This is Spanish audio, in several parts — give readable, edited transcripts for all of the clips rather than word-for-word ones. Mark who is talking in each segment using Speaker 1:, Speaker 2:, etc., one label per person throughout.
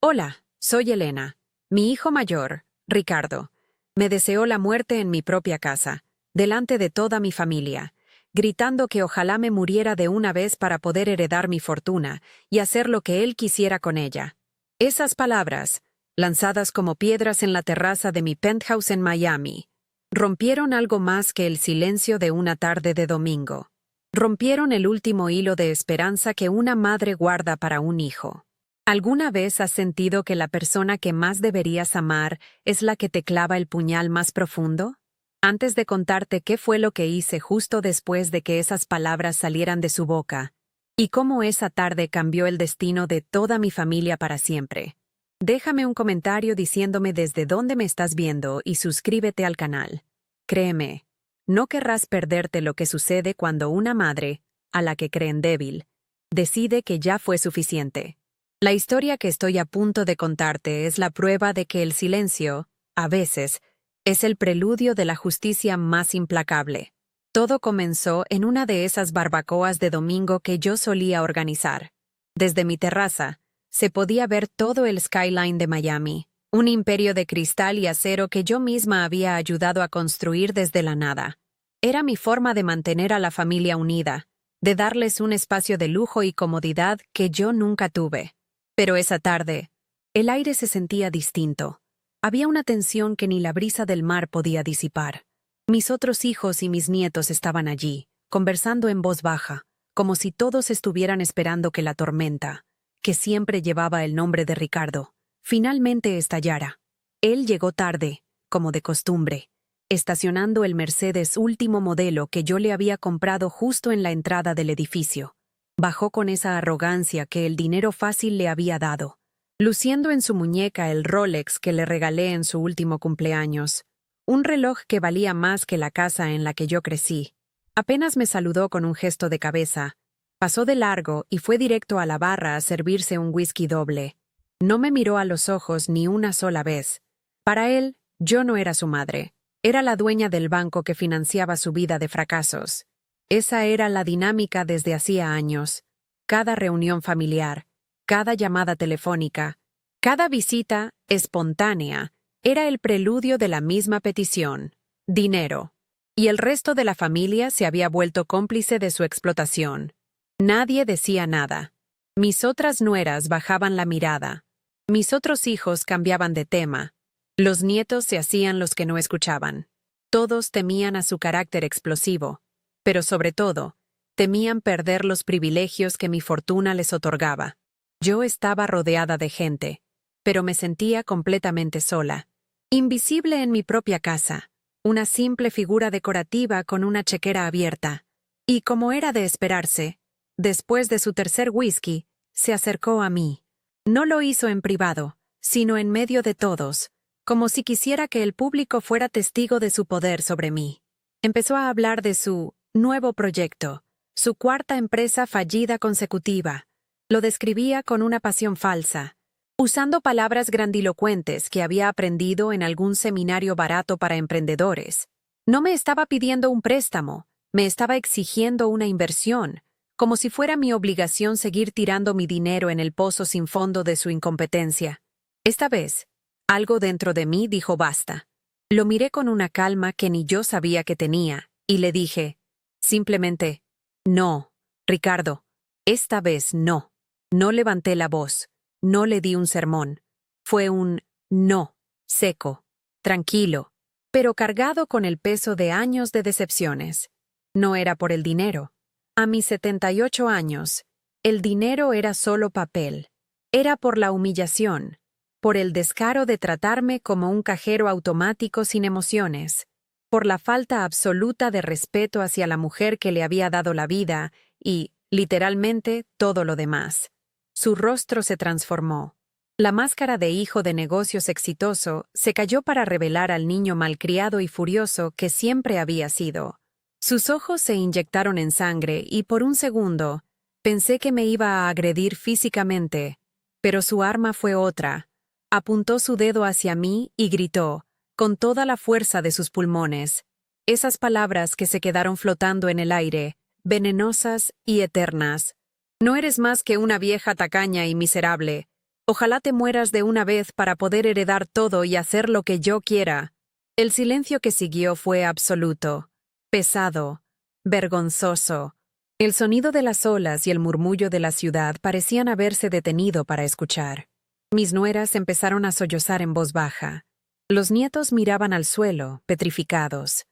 Speaker 1: Hola, soy Elena. Mi hijo mayor, Ricardo, me deseó la muerte en mi propia casa, delante de toda mi familia, gritando que ojalá me muriera de una vez para poder heredar mi fortuna y hacer lo que él quisiera con ella. Esas palabras, lanzadas como piedras en la terraza de mi penthouse en Miami, rompieron algo más que el silencio de una tarde de domingo. Rompieron el último hilo de esperanza que una madre guarda para un hijo. ¿Alguna vez has sentido que la persona que más deberías amar es la que te clava el puñal más profundo? Antes de contarte qué fue lo que hice justo después de que esas palabras salieran de su boca, y cómo esa tarde cambió el destino de toda mi familia para siempre, déjame un comentario diciéndome desde dónde me estás viendo y suscríbete al canal. Créeme, no querrás perderte lo que sucede cuando una madre, a la que creen débil, decide que ya fue suficiente. La historia que estoy a punto de contarte es la prueba de que el silencio, a veces, es el preludio de la justicia más implacable. Todo comenzó en una de esas barbacoas de domingo que yo solía organizar. Desde mi terraza, se podía ver todo el skyline de Miami, un imperio de cristal y acero que yo misma había ayudado a construir desde la nada. Era mi forma de mantener a la familia unida, de darles un espacio de lujo y comodidad que yo nunca tuve. Pero esa tarde, el aire se sentía distinto. Había una tensión que ni la brisa del mar podía disipar. Mis otros hijos y mis nietos estaban allí, conversando en voz baja, como si todos estuvieran esperando que la tormenta, que siempre llevaba el nombre de Ricardo, finalmente estallara. Él llegó tarde, como de costumbre, estacionando el Mercedes último modelo que yo le había comprado justo en la entrada del edificio. Bajó con esa arrogancia que el dinero fácil le había dado, luciendo en su muñeca el Rolex que le regalé en su último cumpleaños, un reloj que valía más que la casa en la que yo crecí. Apenas me saludó con un gesto de cabeza, pasó de largo y fue directo a la barra a servirse un whisky doble. No me miró a los ojos ni una sola vez. Para él, yo no era su madre, era la dueña del banco que financiaba su vida de fracasos. Esa era la dinámica desde hacía años. Cada reunión familiar, cada llamada telefónica, cada visita espontánea era el preludio de la misma petición: dinero. Y el resto de la familia se había vuelto cómplice de su explotación. Nadie decía nada. Mis otras nueras bajaban la mirada. Mis otros hijos cambiaban de tema. Los nietos se hacían los que no escuchaban. Todos temían a su carácter explosivo. Pero sobre todo, temían perder los privilegios que mi fortuna les otorgaba. Yo estaba rodeada de gente, pero me sentía completamente sola, invisible en mi propia casa, una simple figura decorativa con una chequera abierta. Y como era de esperarse, después de su tercer whisky, se acercó a mí. No lo hizo en privado, sino en medio de todos, como si quisiera que el público fuera testigo de su poder sobre mí. Empezó a hablar de su nuevo proyecto, su cuarta empresa fallida consecutiva. Lo describía con una pasión falsa, usando palabras grandilocuentes que había aprendido en algún seminario barato para emprendedores. No me estaba pidiendo un préstamo, me estaba exigiendo una inversión, como si fuera mi obligación seguir tirando mi dinero en el pozo sin fondo de su incompetencia. Esta vez, algo dentro de mí dijo basta. Lo miré con una calma que ni yo sabía que tenía, y le dije, simplemente, no, Ricardo, esta vez no. No levanté la voz, no le di un sermón. Fue un no, seco, tranquilo, pero cargado con el peso de años de decepciones. No era por el dinero. A mis 78 años, el dinero era solo papel. Era por la humillación, por el descaro de tratarme como un cajero automático sin emociones, por la falta absoluta de respeto hacia la mujer que le había dado la vida y, literalmente, todo lo demás. Su rostro se transformó. La máscara de hijo de negocios exitoso se cayó para revelar al niño malcriado y furioso que siempre había sido. Sus ojos se inyectaron en sangre y por un segundo pensé que me iba a agredir físicamente, pero su arma fue otra. Apuntó su dedo hacia mí y gritó, con toda la fuerza de sus pulmones, esas palabras que se quedaron flotando en el aire, venenosas y eternas. No eres más que una vieja tacaña y miserable. Ojalá te mueras de una vez para poder heredar todo y hacer lo que yo quiera. El silencio que siguió fue absoluto, pesado, vergonzoso. El sonido de las olas y el murmullo de la ciudad parecían haberse detenido para escuchar. Mis nueras empezaron a sollozar en voz baja. Los nietos miraban al suelo, petrificados.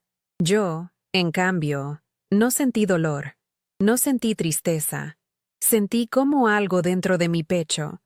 Speaker 1: Yo, en cambio, no sentí dolor, no sentí tristeza. Sentí como algo dentro de mi pecho,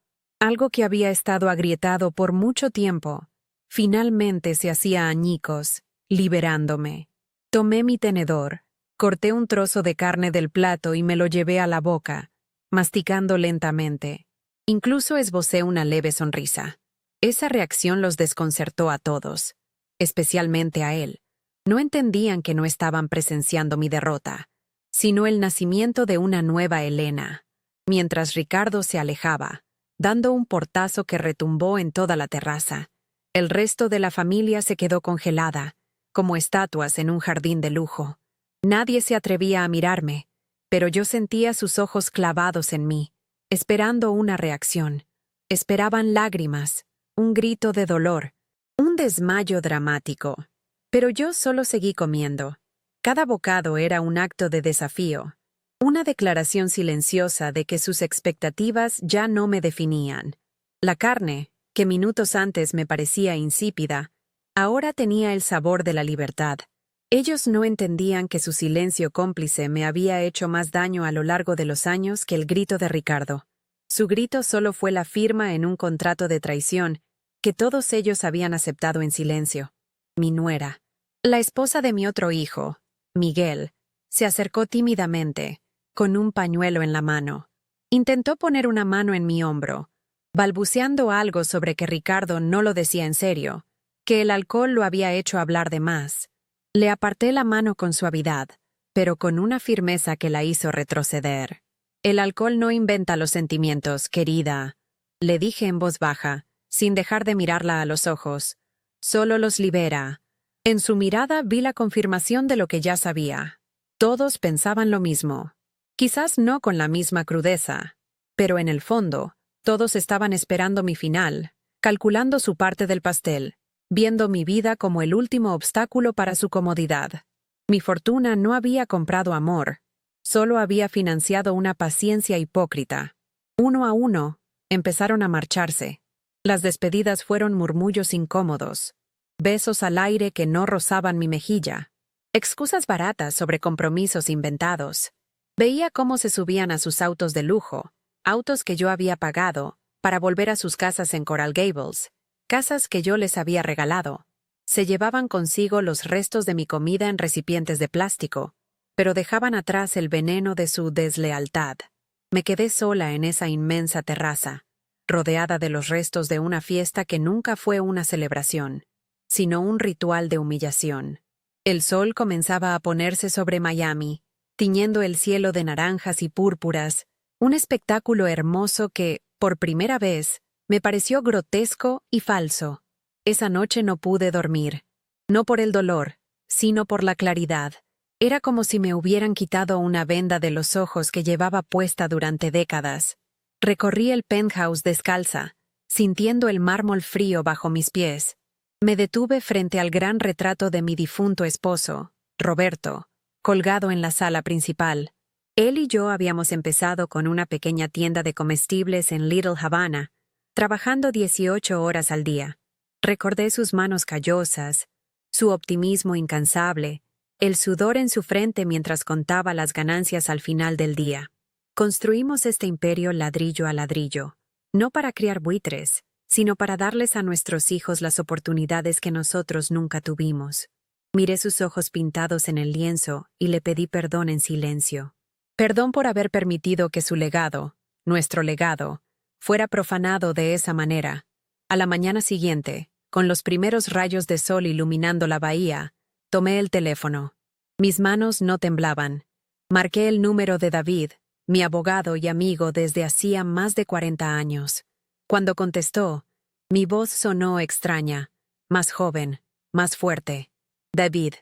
Speaker 1: algo que había estado agrietado por mucho tiempo, finalmente se hacía añicos, liberándome. Tomé mi tenedor, corté un trozo de carne del plato y me lo llevé a la boca, masticando lentamente. Incluso esbocé una leve sonrisa. Esa reacción los desconcertó a todos, especialmente a él. No entendían que no estaban presenciando mi derrota, sino el nacimiento de una nueva Elena. Mientras Ricardo se alejaba, dando un portazo que retumbó en toda la terraza, el resto de la familia se quedó congelada, como estatuas en un jardín de lujo. Nadie se atrevía a mirarme, pero yo sentía sus ojos clavados en mí, esperando una reacción. Esperaban lágrimas, un grito de dolor, un desmayo dramático. Pero yo solo seguí comiendo. Cada bocado era un acto de desafío, una declaración silenciosa de que sus expectativas ya no me definían. La carne, que minutos antes me parecía insípida, ahora tenía el sabor de la libertad. Ellos no entendían que su silencio cómplice me había hecho más daño a lo largo de los años que el grito de Ricardo. Su grito solo fue la firma en un contrato de traición que todos ellos habían aceptado en silencio. Mi nuera, la esposa de mi otro hijo, Miguel, se acercó tímidamente, con un pañuelo en la mano. Intentó poner una mano en mi hombro, balbuceando algo sobre que Ricardo no lo decía en serio, que el alcohol lo había hecho hablar de más. Le aparté la mano con suavidad, pero con una firmeza que la hizo retroceder. El alcohol no inventa los sentimientos, querida, le dije en voz baja, sin dejar de mirarla a los ojos. Solo los libera. En su mirada vi la confirmación de lo que ya sabía. Todos pensaban lo mismo. Quizás no con la misma crudeza, pero en el fondo, todos estaban esperando mi final, calculando su parte del pastel, viendo mi vida como el último obstáculo para su comodidad. Mi fortuna no había comprado amor, solo había financiado una paciencia hipócrita. Uno a uno, empezaron a marcharse. Las despedidas fueron murmullos incómodos, besos al aire que no rozaban mi mejilla, excusas baratas sobre compromisos inventados. Veía cómo se subían a sus autos de lujo, autos que yo había pagado, para volver a sus casas en Coral Gables, casas que yo les había regalado. Se llevaban consigo los restos de mi comida en recipientes de plástico, pero dejaban atrás el veneno de su deslealtad. Me quedé sola en esa inmensa terraza, rodeada de los restos de una fiesta que nunca fue una celebración, sino un ritual de humillación. El sol comenzaba a ponerse sobre Miami, tiñendo el cielo de naranjas y púrpuras, un espectáculo hermoso que, por primera vez, me pareció grotesco y falso. Esa noche no pude dormir, no por el dolor, sino por la claridad. Era como si me hubieran quitado una venda de los ojos que llevaba puesta durante décadas. Recorrí el penthouse descalza, sintiendo el mármol frío bajo mis pies. Me detuve frente al gran retrato de mi difunto esposo, Roberto, colgado en la sala principal. Él y yo habíamos empezado con una pequeña tienda de comestibles en Little Havana, trabajando 18 horas al día. Recordé sus manos callosas, su optimismo incansable, el sudor en su frente mientras contaba las ganancias al final del día. Construimos este imperio ladrillo a ladrillo, no para criar buitres, sino para darles a nuestros hijos las oportunidades que nosotros nunca tuvimos. Miré sus ojos pintados en el lienzo y le pedí perdón en silencio. Perdón por haber permitido que su legado, nuestro legado, fuera profanado de esa manera. A la mañana siguiente, con los primeros rayos de sol iluminando la bahía, tomé el teléfono. Mis manos no temblaban. Marqué el número de David, mi abogado y amigo desde hacía más de 40 años. Cuando contestó, mi voz sonó extraña, más joven, más fuerte. David,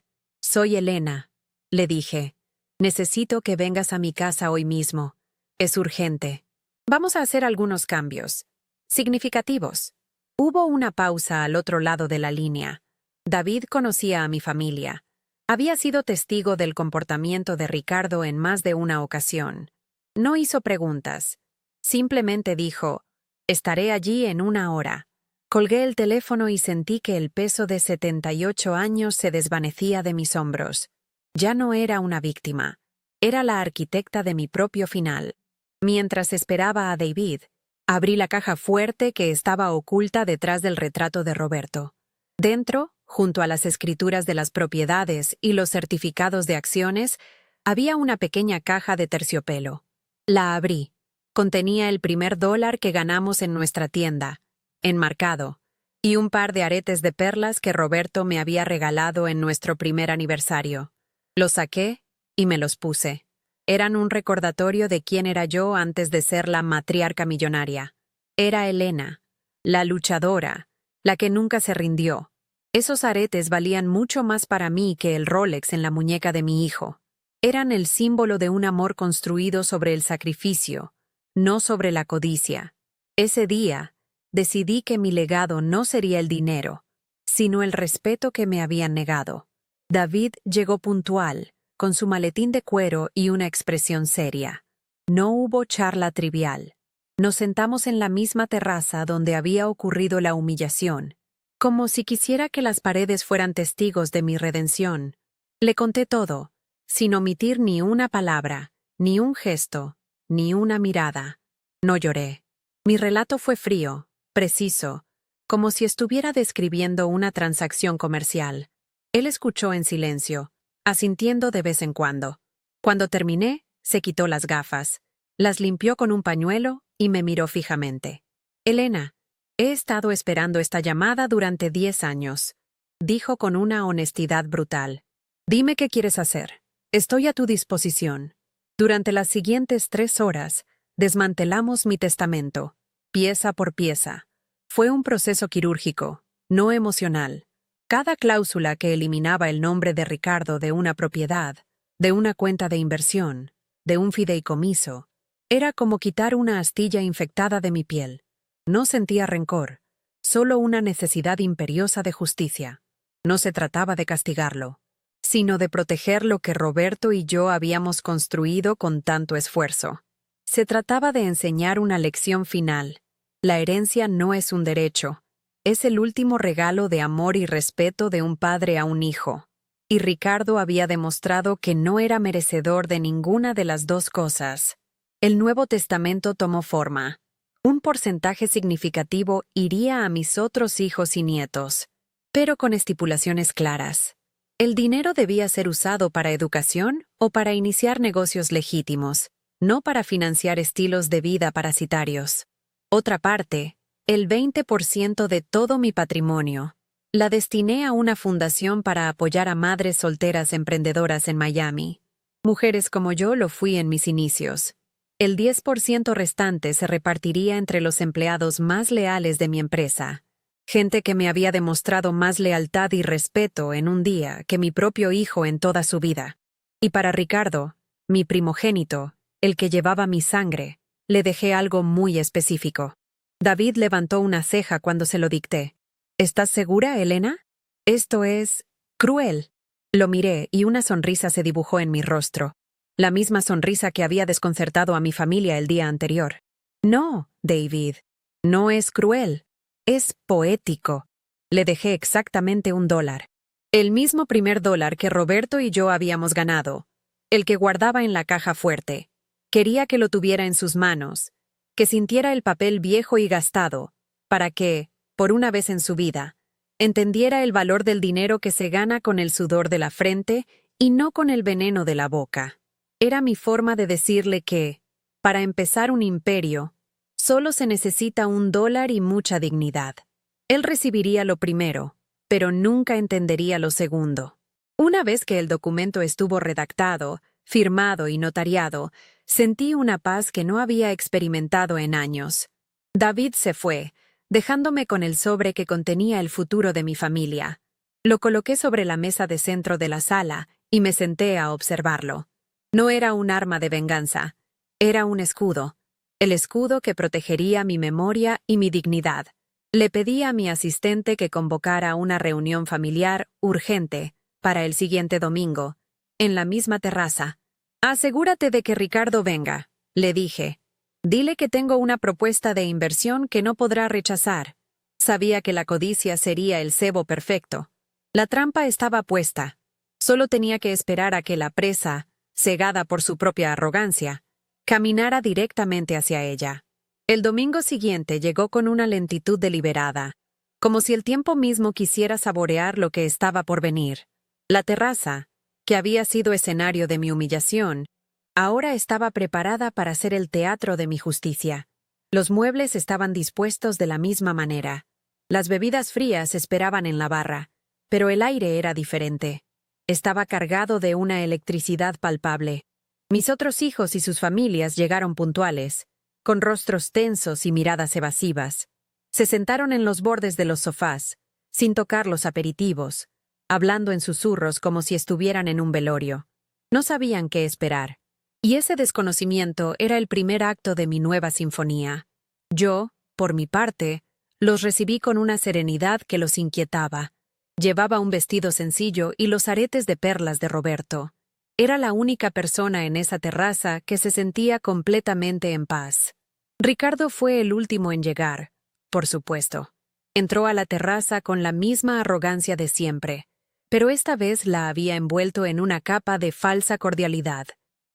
Speaker 1: soy Elena, le dije. Necesito que vengas a mi casa hoy mismo. Es urgente. Vamos a hacer algunos cambios. significativos. Hubo una pausa al otro lado de la línea. David conocía a mi familia. Había sido testigo del comportamiento de Ricardo en más de una ocasión. No hizo preguntas. Simplemente dijo, «Estaré allí en 1 hora». Colgué el teléfono y sentí que el peso de 78 años se desvanecía de mis hombros. Ya no era una víctima. Era la arquitecta de mi propio final. Mientras esperaba a David, abrí la caja fuerte que estaba oculta detrás del retrato de Roberto. Dentro, junto a las escrituras de las propiedades y los certificados de acciones, había una pequeña caja de terciopelo. La abrí. Contenía el primer $1 que ganamos en nuestra tienda, enmarcado, y un par de aretes de perlas que Roberto me había regalado en nuestro primer aniversario. Los saqué y me los puse. Eran un recordatorio de quién era yo antes de ser la matriarca millonaria. Era Elena, la luchadora, la que nunca se rindió. Esos aretes valían mucho más para mí que el Rolex en la muñeca de mi hijo. Eran el símbolo de un amor construido sobre el sacrificio, no sobre la codicia. Ese día, decidí que mi legado no sería el dinero, sino el respeto que me habían negado. David llegó puntual, con su maletín de cuero y una expresión seria. No hubo charla trivial. Nos sentamos en la misma terraza donde había ocurrido la humillación, como si quisiera que las paredes fueran testigos de mi redención. Le conté todo, sin omitir ni una palabra, ni un gesto, ni una mirada. No lloré. Mi relato fue frío, preciso, como si estuviera describiendo una transacción comercial. Él escuchó en silencio, asintiendo de vez en cuando. Cuando terminé, se quitó las gafas, las limpió con un pañuelo y me miró fijamente. «Elena, he estado esperando esta llamada durante 10 años», dijo con una honestidad brutal. «Dime qué quieres hacer. Estoy a tu disposición». Durante las siguientes 3 horas, desmantelamos mi testamento, pieza por pieza. Fue un proceso quirúrgico, no emocional. Cada cláusula que eliminaba el nombre de Ricardo de una propiedad, de una cuenta de inversión, de un fideicomiso, era como quitar una astilla infectada de mi piel. No sentía rencor, solo una necesidad imperiosa de justicia. No se trataba de castigarlo, sino de proteger lo que Roberto y yo habíamos construido con tanto esfuerzo. Se trataba de enseñar una lección final. La herencia no es un derecho. Es el último regalo de amor y respeto de un padre a un hijo. Y Ricardo había demostrado que no era merecedor de ninguna de las dos cosas. El Nuevo Testamento tomó forma. Un porcentaje significativo iría a mis otros hijos y nietos, pero con estipulaciones claras. El dinero debía ser usado para educación o para iniciar negocios legítimos, no para financiar estilos de vida parasitarios. Otra parte, el 20% de todo mi patrimonio, la destiné a una fundación para apoyar a madres solteras emprendedoras en Miami. Mujeres como yo lo fui en mis inicios. El 10% restante se repartiría entre los empleados más leales de mi empresa, gente que me había demostrado más lealtad y respeto en un día que mi propio hijo en toda su vida. Y para Ricardo, mi primogénito, el que llevaba mi sangre, le dejé algo muy específico. David levantó una ceja cuando se lo dicté. «¿Estás segura, Elena? Esto es cruel». Lo miré y una sonrisa se dibujó en mi rostro. La misma sonrisa que había desconcertado a mi familia el día anterior. «No, David, no es cruel. Es poético». Le dejé exactamente $1. El mismo primer $1 que Roberto y yo habíamos ganado. El que guardaba en la caja fuerte. Quería que lo tuviera en sus manos, que sintiera el papel viejo y gastado, para que, por una vez en su vida, entendiera el valor del dinero que se gana con el sudor de la frente y no con el veneno de la boca. Era mi forma de decirle que, para empezar un imperio, solo se necesita $1 y mucha dignidad. Él recibiría lo primero, pero nunca entendería lo segundo. Una vez que el documento estuvo redactado, firmado y notariado, sentí una paz que no había experimentado en años. David se fue, dejándome con el sobre que contenía el futuro de mi familia. Lo coloqué sobre la mesa de centro de la sala y me senté a observarlo. No era un arma de venganza, era un escudo. el escudo que protegería mi memoria y mi dignidad. Le pedí a mi asistente que convocara una reunión familiar urgente para el siguiente domingo, en la misma terraza. Asegúrate de que Ricardo venga, le dije. Dile que tengo una propuesta de inversión que no podrá rechazar. Sabía que la codicia sería el cebo perfecto. La trampa estaba puesta. Solo tenía que esperar a que la presa, cegada por su propia arrogancia, caminara directamente hacia ella. El domingo siguiente llegó con una lentitud deliberada, como si el tiempo mismo quisiera saborear lo que estaba por venir. La terraza, que había sido escenario de mi humillación, ahora estaba preparada para ser el teatro de mi justicia. Los muebles estaban dispuestos de la misma manera. Las bebidas frías esperaban en la barra, pero el aire era diferente. Estaba cargado de una electricidad palpable. Mis otros hijos y sus familias llegaron puntuales, con rostros tensos y miradas evasivas. Se sentaron en los bordes de los sofás, sin tocar los aperitivos, hablando en susurros como si estuvieran en un velorio. No sabían qué esperar. Y ese desconocimiento era el primer acto de mi nueva sinfonía. Yo, por mi parte, los recibí con una serenidad que los inquietaba. Llevaba un vestido sencillo y los aretes de perlas de Roberto. Era la única persona en esa terraza que se sentía completamente en paz. Ricardo fue el último en llegar, por supuesto. Entró a la terraza con la misma arrogancia de siempre, pero esta vez la había envuelto en una capa de falsa cordialidad.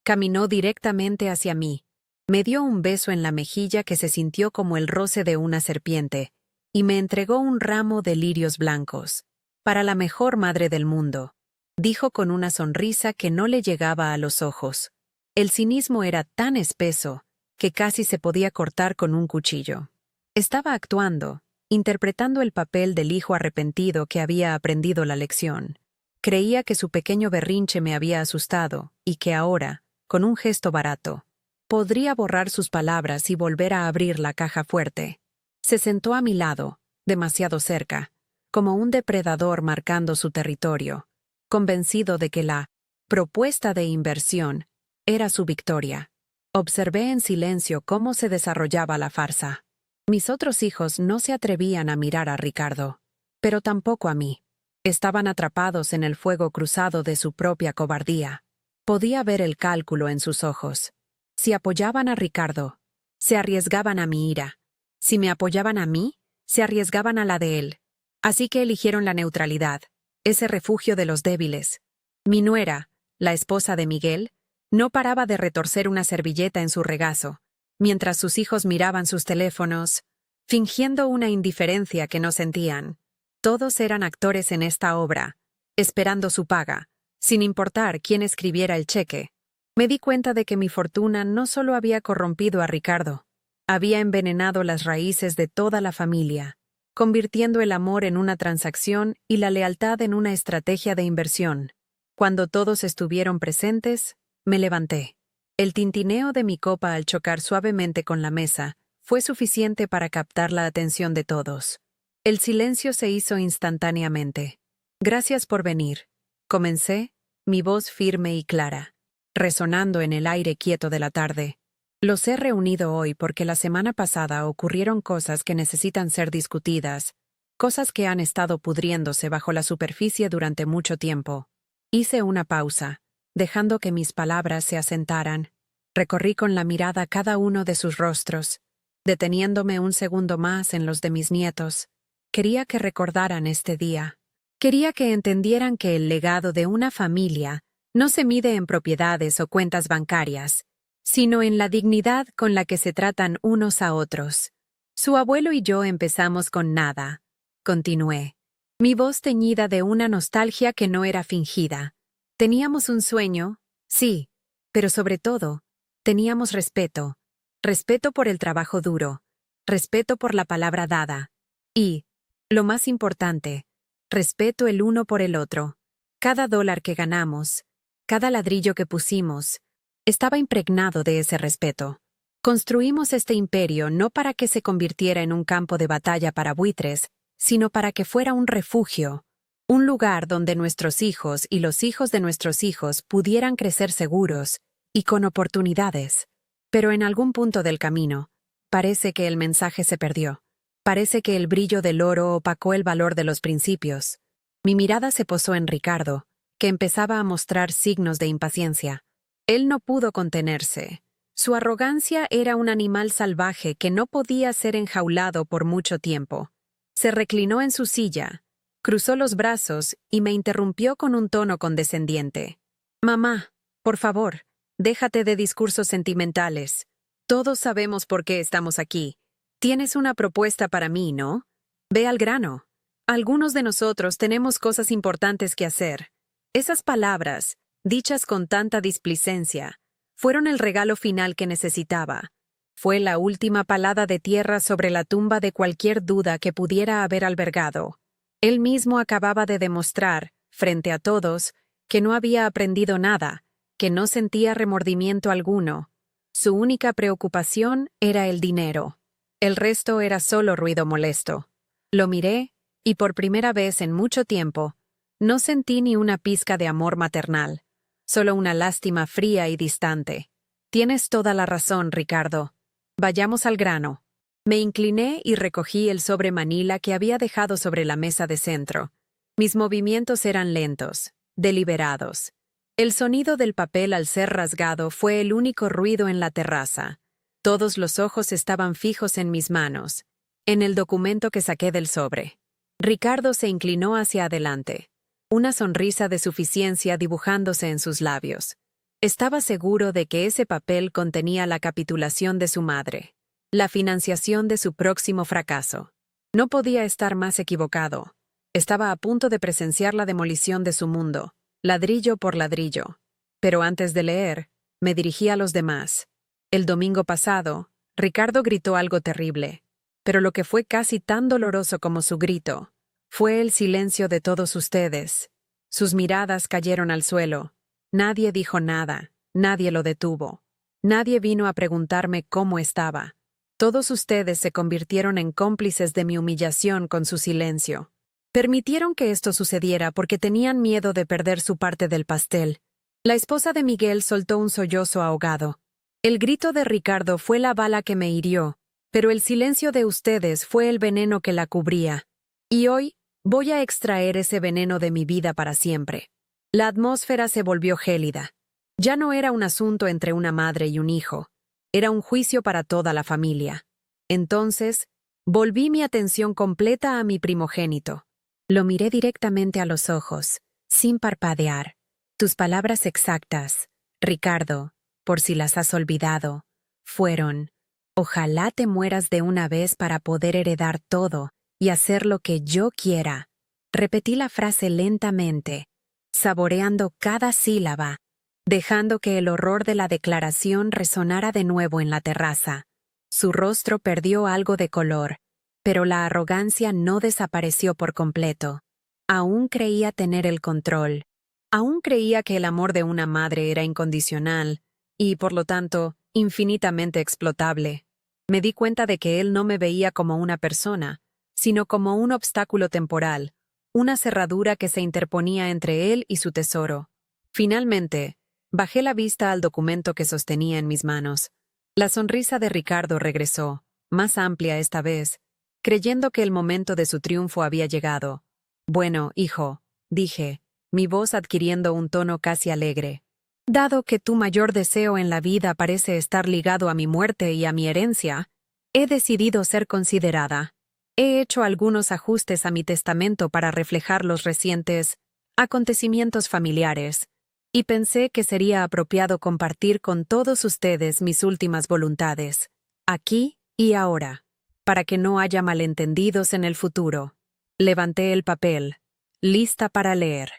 Speaker 1: Caminó directamente hacia mí. Me dio un beso en la mejilla que se sintió como el roce de una serpiente, y me entregó un ramo de lirios blancos. Para la mejor madre del mundo, dijo con una sonrisa que no le llegaba a los ojos. El cinismo era tan espeso que casi se podía cortar con un cuchillo. Estaba actuando, interpretando el papel del hijo arrepentido que había aprendido la lección. Creía que su pequeño berrinche me había asustado y que ahora, con un gesto barato, podría borrar sus palabras y volver a abrir la caja fuerte. Se sentó a mi lado, demasiado cerca, como un depredador marcando su territorio, convencido de que la propuesta de inversión era su victoria. Observé en silencio cómo se desarrollaba la farsa. Mis otros hijos no se atrevían a mirar a Ricardo, pero tampoco a mí. Estaban atrapados en el fuego cruzado de su propia cobardía. Podía ver el cálculo en sus ojos. Si apoyaban a Ricardo, se arriesgaban a mi ira. Si me apoyaban a mí, se arriesgaban a la de él. Así que eligieron la neutralidad, ese refugio de los débiles. Mi nuera, la esposa de Miguel, no paraba de retorcer una servilleta en su regazo, mientras sus hijos miraban sus teléfonos, fingiendo una indiferencia que no sentían. Todos eran actores en esta obra, esperando su paga, sin importar quién escribiera el cheque. Me di cuenta de que mi fortuna no solo había corrompido a Ricardo, había envenenado las raíces de toda la familia, convirtiendo el amor en una transacción y la lealtad en una estrategia de inversión. Cuando todos estuvieron presentes, me levanté. El tintineo de mi copa al chocar suavemente con la mesa fue suficiente para captar la atención de todos. El silencio se hizo instantáneamente. Gracias por venir. Comencé, mi voz firme y clara, resonando en el aire quieto de la tarde. Los he reunido hoy porque la semana pasada ocurrieron cosas que necesitan ser discutidas, cosas que han estado pudriéndose bajo la superficie durante mucho tiempo. Hice una pausa, dejando que mis palabras se asentaran. Recorrí con la mirada cada uno de sus rostros, deteniéndome un segundo más en los de mis nietos. Quería que recordaran este día. Quería que entendieran que el legado de una familia no se mide en propiedades o cuentas bancarias, sino en la dignidad con la que se tratan unos a otros. Su abuelo y yo empezamos con nada, continué, mi voz teñida de una nostalgia que no era fingida. Teníamos un sueño, sí, pero sobre todo, teníamos respeto. Respeto por el trabajo duro, respeto por la palabra dada. Y, lo más importante, respeto el uno por el otro. Cada dólar que ganamos, cada ladrillo que pusimos, estaba impregnado de ese respeto. Construimos este imperio no para que se convirtiera en un campo de batalla para buitres, sino para que fuera un refugio, un lugar donde nuestros hijos y los hijos de nuestros hijos pudieran crecer seguros y con oportunidades. Pero en algún punto del camino, parece que el mensaje se perdió. Parece que el brillo del oro opacó el valor de los principios. Mi mirada se posó en Ricardo, que empezaba a mostrar signos de impaciencia. Él no pudo contenerse. Su arrogancia era un animal salvaje que no podía ser enjaulado por mucho tiempo. Se reclinó en su silla, cruzó los brazos y me interrumpió con un tono condescendiente. «Mamá, por favor, déjate de discursos sentimentales. Todos sabemos por qué estamos aquí. Tienes una propuesta para mí, ¿no? Ve al grano. Algunos de nosotros tenemos cosas importantes que hacer». Esas palabras, dichas con tanta displicencia, fueron el regalo final que necesitaba. Fue la última palada de tierra sobre la tumba de cualquier duda que pudiera haber albergado. Él mismo acababa de demostrar, frente a todos, que no había aprendido nada, que no sentía remordimiento alguno. Su única preocupación era el dinero. El resto era solo ruido molesto. Lo miré, y por primera vez en mucho tiempo, no sentí ni una pizca de amor maternal, solo una lástima fría y distante. Tienes toda la razón, Ricardo. Vayamos al grano. Me incliné y recogí el sobre Manila que había dejado sobre la mesa de centro. Mis movimientos eran lentos, deliberados. El sonido del papel al ser rasgado fue el único ruido en la terraza. Todos los ojos estaban fijos en mis manos, en el documento que saqué del sobre. Ricardo se inclinó hacia adelante, una sonrisa de suficiencia dibujándose en sus labios. Estaba seguro de que ese papel contenía la capitulación de su madre, la financiación de su próximo fracaso. No podía estar más equivocado. Estaba a punto de presenciar la demolición de su mundo, ladrillo por ladrillo. Pero antes de leer, me dirigí a los demás. El domingo pasado, Ricardo gritó algo terrible, pero lo que fue casi tan doloroso como su grito fue el silencio de todos ustedes. Sus miradas cayeron al suelo. Nadie dijo nada, nadie lo detuvo. Nadie vino a preguntarme cómo estaba. Todos ustedes se convirtieron en cómplices de mi humillación con su silencio. Permitieron que esto sucediera porque tenían miedo de perder su parte del pastel. La esposa de Miguel soltó un sollozo ahogado. El grito de Ricardo fue la bala que me hirió, pero el silencio de ustedes fue el veneno que la cubría. Y hoy voy a extraer ese veneno de mi vida para siempre. La atmósfera se volvió gélida. Ya no era un asunto entre una madre y un hijo. Era un juicio para toda la familia. Entonces, volví mi atención completa a mi primogénito. Lo miré directamente a los ojos, sin parpadear. Tus palabras exactas, Ricardo, por si las has olvidado, fueron: ojalá te mueras de una vez para poder heredar todo y hacer lo que yo quiera. Repetí la frase lentamente, saboreando cada sílaba, dejando que el horror de la declaración resonara de nuevo en la terraza. Su rostro perdió algo de color, pero la arrogancia no desapareció por completo. Aún creía tener el control. Aún creía que el amor de una madre era incondicional y, por lo tanto, infinitamente explotable. Me di cuenta de que él no me veía como una persona, sino como un obstáculo temporal, una cerradura que se interponía entre él y su tesoro. Finalmente, bajé la vista al documento que sostenía en mis manos. La sonrisa de Ricardo regresó, más amplia esta vez, creyendo que el momento de su triunfo había llegado. Bueno, hijo, dije, mi voz adquiriendo un tono casi alegre. Dado que tu mayor deseo en la vida parece estar ligado a mi muerte y a mi herencia, he decidido ser considerada. He hecho algunos ajustes a mi testamento para reflejar los recientes acontecimientos familiares, y pensé que sería apropiado compartir con todos ustedes mis últimas voluntades, aquí y ahora, para que no haya malentendidos en el futuro. Levanté el papel, lista para leer.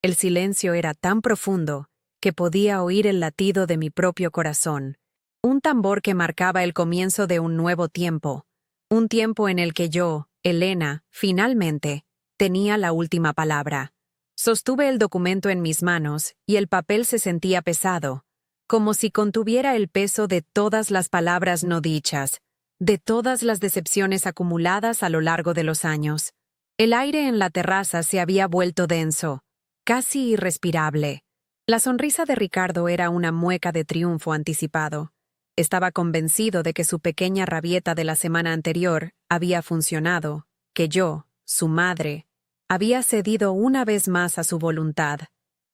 Speaker 1: El silencio era tan profundo que podía oír el latido de mi propio corazón, un tambor que marcaba el comienzo de un nuevo tiempo, un tiempo en el que yo, Elena, finalmente, tenía la última palabra. Sostuve el documento en mis manos y el papel se sentía pesado, como si contuviera el peso de todas las palabras no dichas, de todas las decepciones acumuladas a lo largo de los años. El aire en la terraza se había vuelto denso, casi irrespirable. La sonrisa de Ricardo era una mueca de triunfo anticipado. Estaba convencido de que su pequeña rabieta de la semana anterior había funcionado, que yo, su madre, había cedido una vez más a su voluntad.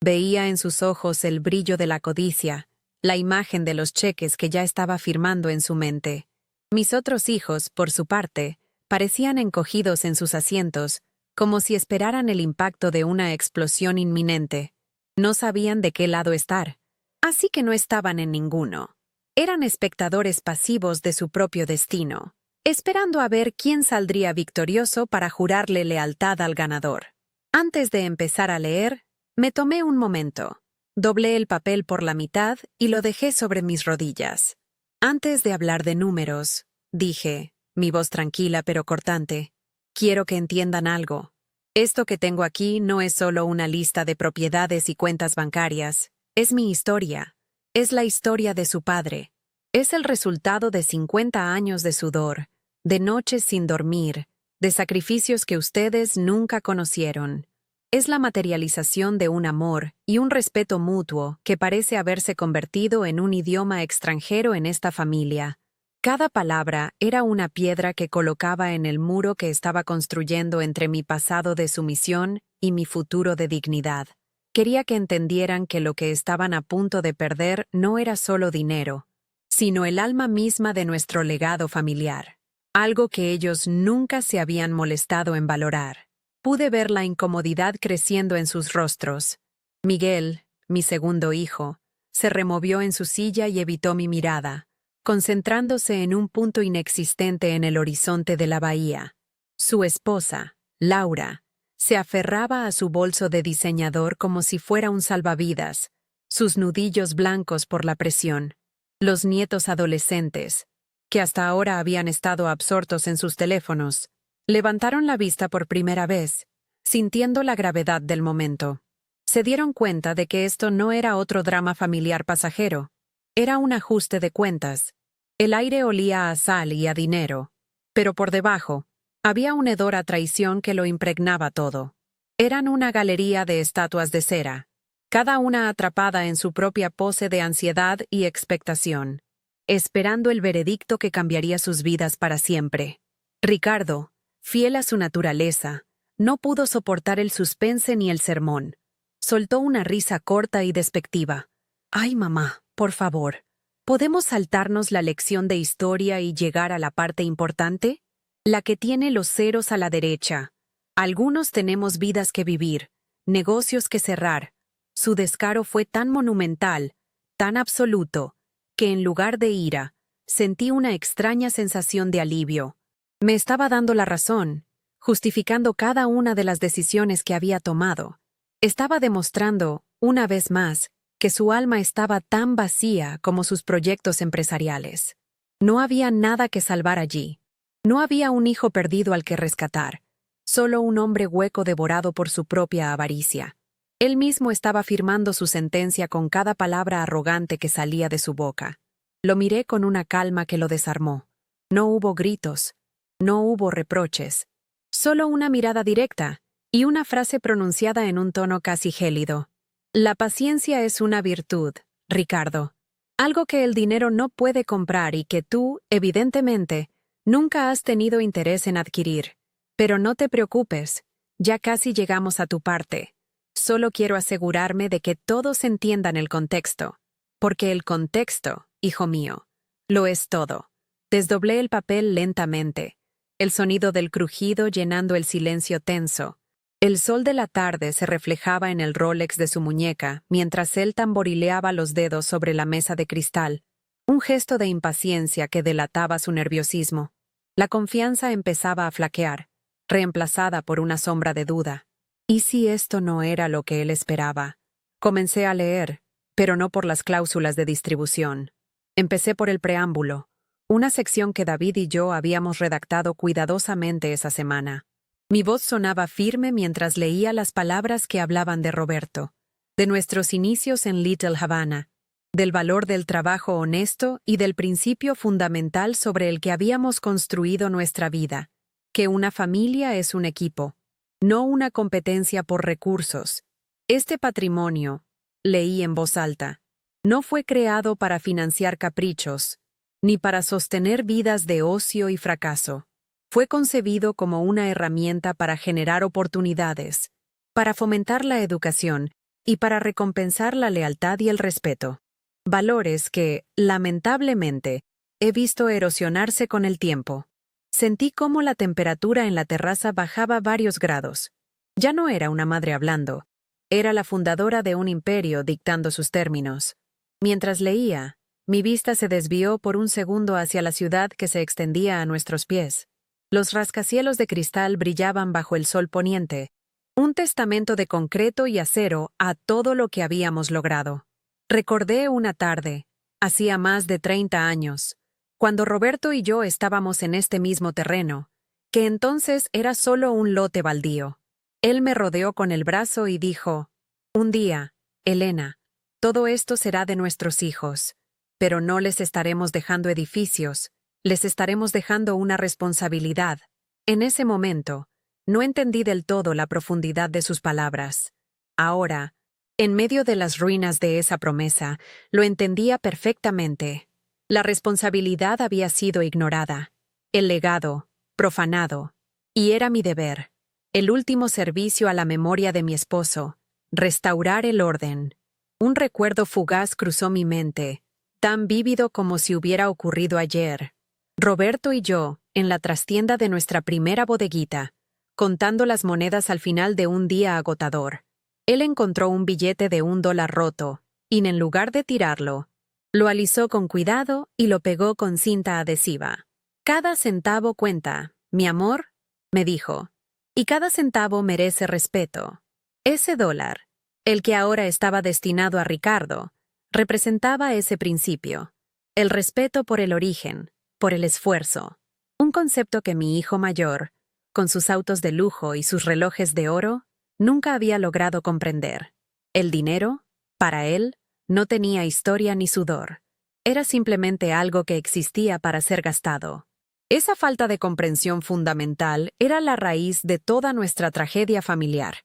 Speaker 1: Veía en sus ojos el brillo de la codicia, la imagen de los cheques que ya estaba firmando en su mente. Mis otros hijos, por su parte, parecían encogidos en sus asientos, como si esperaran el impacto de una explosión inminente. No sabían de qué lado estar, así que no estaban en ninguno. Eran espectadores pasivos de su propio destino, esperando a ver quién saldría victorioso para jurarle lealtad al ganador. Antes de empezar a leer, me tomé un momento. Doblé el papel por la mitad y lo dejé sobre mis rodillas. Antes de hablar de números, dije, mi voz tranquila pero cortante, quiero que entiendan algo. Esto que tengo aquí no es solo una lista de propiedades y cuentas bancarias, es mi historia. Es la historia de su padre. Es el resultado de 50 años de sudor, de noches sin dormir, de sacrificios que ustedes nunca conocieron. Es la materialización de un amor y un respeto mutuo que parece haberse convertido en un idioma extranjero en esta familia. Cada palabra era una piedra que colocaba en el muro que estaba construyendo entre mi pasado de sumisión y mi futuro de dignidad. Quería que entendieran que lo que estaban a punto de perder no era solo dinero, sino el alma misma de nuestro legado familiar, algo que ellos nunca se habían molestado en valorar. Pude ver la incomodidad creciendo en sus rostros. Miguel, mi segundo hijo, se removió en su silla y evitó mi mirada, concentrándose en un punto inexistente en el horizonte de la bahía. Su esposa, Laura, se aferraba a su bolso de diseñador como si fuera un salvavidas, sus nudillos blancos por la presión. Los nietos adolescentes, que hasta ahora habían estado absortos en sus teléfonos, levantaron la vista por primera vez, sintiendo la gravedad del momento. Se dieron cuenta de que esto no era otro drama familiar pasajero, era un ajuste de cuentas. El aire olía a sal y a dinero, pero por debajo, había un hedor a traición que lo impregnaba todo. Eran una galería de estatuas de cera, cada una atrapada en su propia pose de ansiedad y expectación, esperando el veredicto que cambiaría sus vidas para siempre. Ricardo, fiel a su naturaleza, no pudo soportar el suspense ni el sermón. Soltó una risa corta y despectiva. «Ay, mamá, por favor, ¿podemos saltarnos la lección de historia y llegar a la parte importante? La que tiene los ceros a la derecha. Algunos tenemos vidas que vivir, negocios que cerrar». Su descaro fue tan monumental, tan absoluto, que en lugar de ira, sentí una extraña sensación de alivio. Me estaba dando la razón, justificando cada una de las decisiones que había tomado. Estaba demostrando, una vez más, que su alma estaba tan vacía como sus proyectos empresariales. No había nada que salvar allí. No había un hijo perdido al que rescatar, solo un hombre hueco devorado por su propia avaricia. Él mismo estaba firmando su sentencia con cada palabra arrogante que salía de su boca. Lo miré con una calma que lo desarmó. No hubo gritos, no hubo reproches, solo una mirada directa y una frase pronunciada en un tono casi gélido. La paciencia es una virtud, Ricardo. Algo que el dinero no puede comprar y que tú, evidentemente, nunca has tenido interés en adquirir. Pero no te preocupes, ya casi llegamos a tu parte. Solo quiero asegurarme de que todos entiendan el contexto. Porque el contexto, hijo mío, lo es todo. Desdoblé el papel lentamente, el sonido del crujido llenando el silencio tenso. El sol de la tarde se reflejaba en el Rolex de su muñeca mientras él tamborileaba los dedos sobre la mesa de cristal, un gesto de impaciencia que delataba su nerviosismo. La confianza empezaba a flaquear, reemplazada por una sombra de duda. ¿Y si esto no era lo que él esperaba? Comencé a leer, pero no por las cláusulas de distribución. Empecé por el preámbulo, una sección que David y yo habíamos redactado cuidadosamente esa semana. Mi voz sonaba firme mientras leía las palabras que hablaban de Roberto, de nuestros inicios en Little Havana, del valor del trabajo honesto y del principio fundamental sobre el que habíamos construido nuestra vida, que una familia es un equipo, no una competencia por recursos. Este patrimonio, leí en voz alta, no fue creado para financiar caprichos, ni para sostener vidas de ocio y fracaso. Fue concebido como una herramienta para generar oportunidades, para fomentar la educación y para recompensar la lealtad y el respeto. Valores que, lamentablemente, he visto erosionarse con el tiempo. Sentí cómo la temperatura en la terraza bajaba varios grados. Ya no era una madre hablando, era la fundadora de un imperio dictando sus términos. Mientras leía, mi vista se desvió por un segundo hacia la ciudad que se extendía a nuestros pies. Los rascacielos de cristal brillaban bajo el sol poniente, un testamento de concreto y acero a todo lo que habíamos logrado. Recordé una tarde, hacía más de 30 años, cuando Roberto y yo estábamos en este mismo terreno, que entonces era solo un lote baldío. Él me rodeó con el brazo y dijo: «Un día, Elena, todo esto será de nuestros hijos, pero no les estaremos dejando edificios, les estaremos dejando una responsabilidad». En ese momento, no entendí del todo la profundidad de sus palabras. Ahora, en medio de las ruinas de esa promesa, lo entendía perfectamente. La responsabilidad había sido ignorada, el legado, profanado, y era mi deber, el último servicio a la memoria de mi esposo, restaurar el orden. Un recuerdo fugaz cruzó mi mente, tan vívido como si hubiera ocurrido ayer. Roberto y yo, en la trastienda de nuestra primera bodeguita, contando las monedas al final de un día agotador. Él encontró un billete de $1 roto, y en lugar de tirarlo, lo alisó con cuidado y lo pegó con cinta adhesiva. «Cada centavo cuenta, mi amor», me dijo, «y cada centavo merece respeto». Ese dólar, el que ahora estaba destinado a Ricardo, representaba ese principio, el respeto por el origen, por el esfuerzo, un concepto que mi hijo mayor, con sus autos de lujo y sus relojes de oro, nunca había logrado comprender. El dinero, para él, no tenía historia ni sudor. Era simplemente algo que existía para ser gastado. Esa falta de comprensión fundamental era la raíz de toda nuestra tragedia familiar.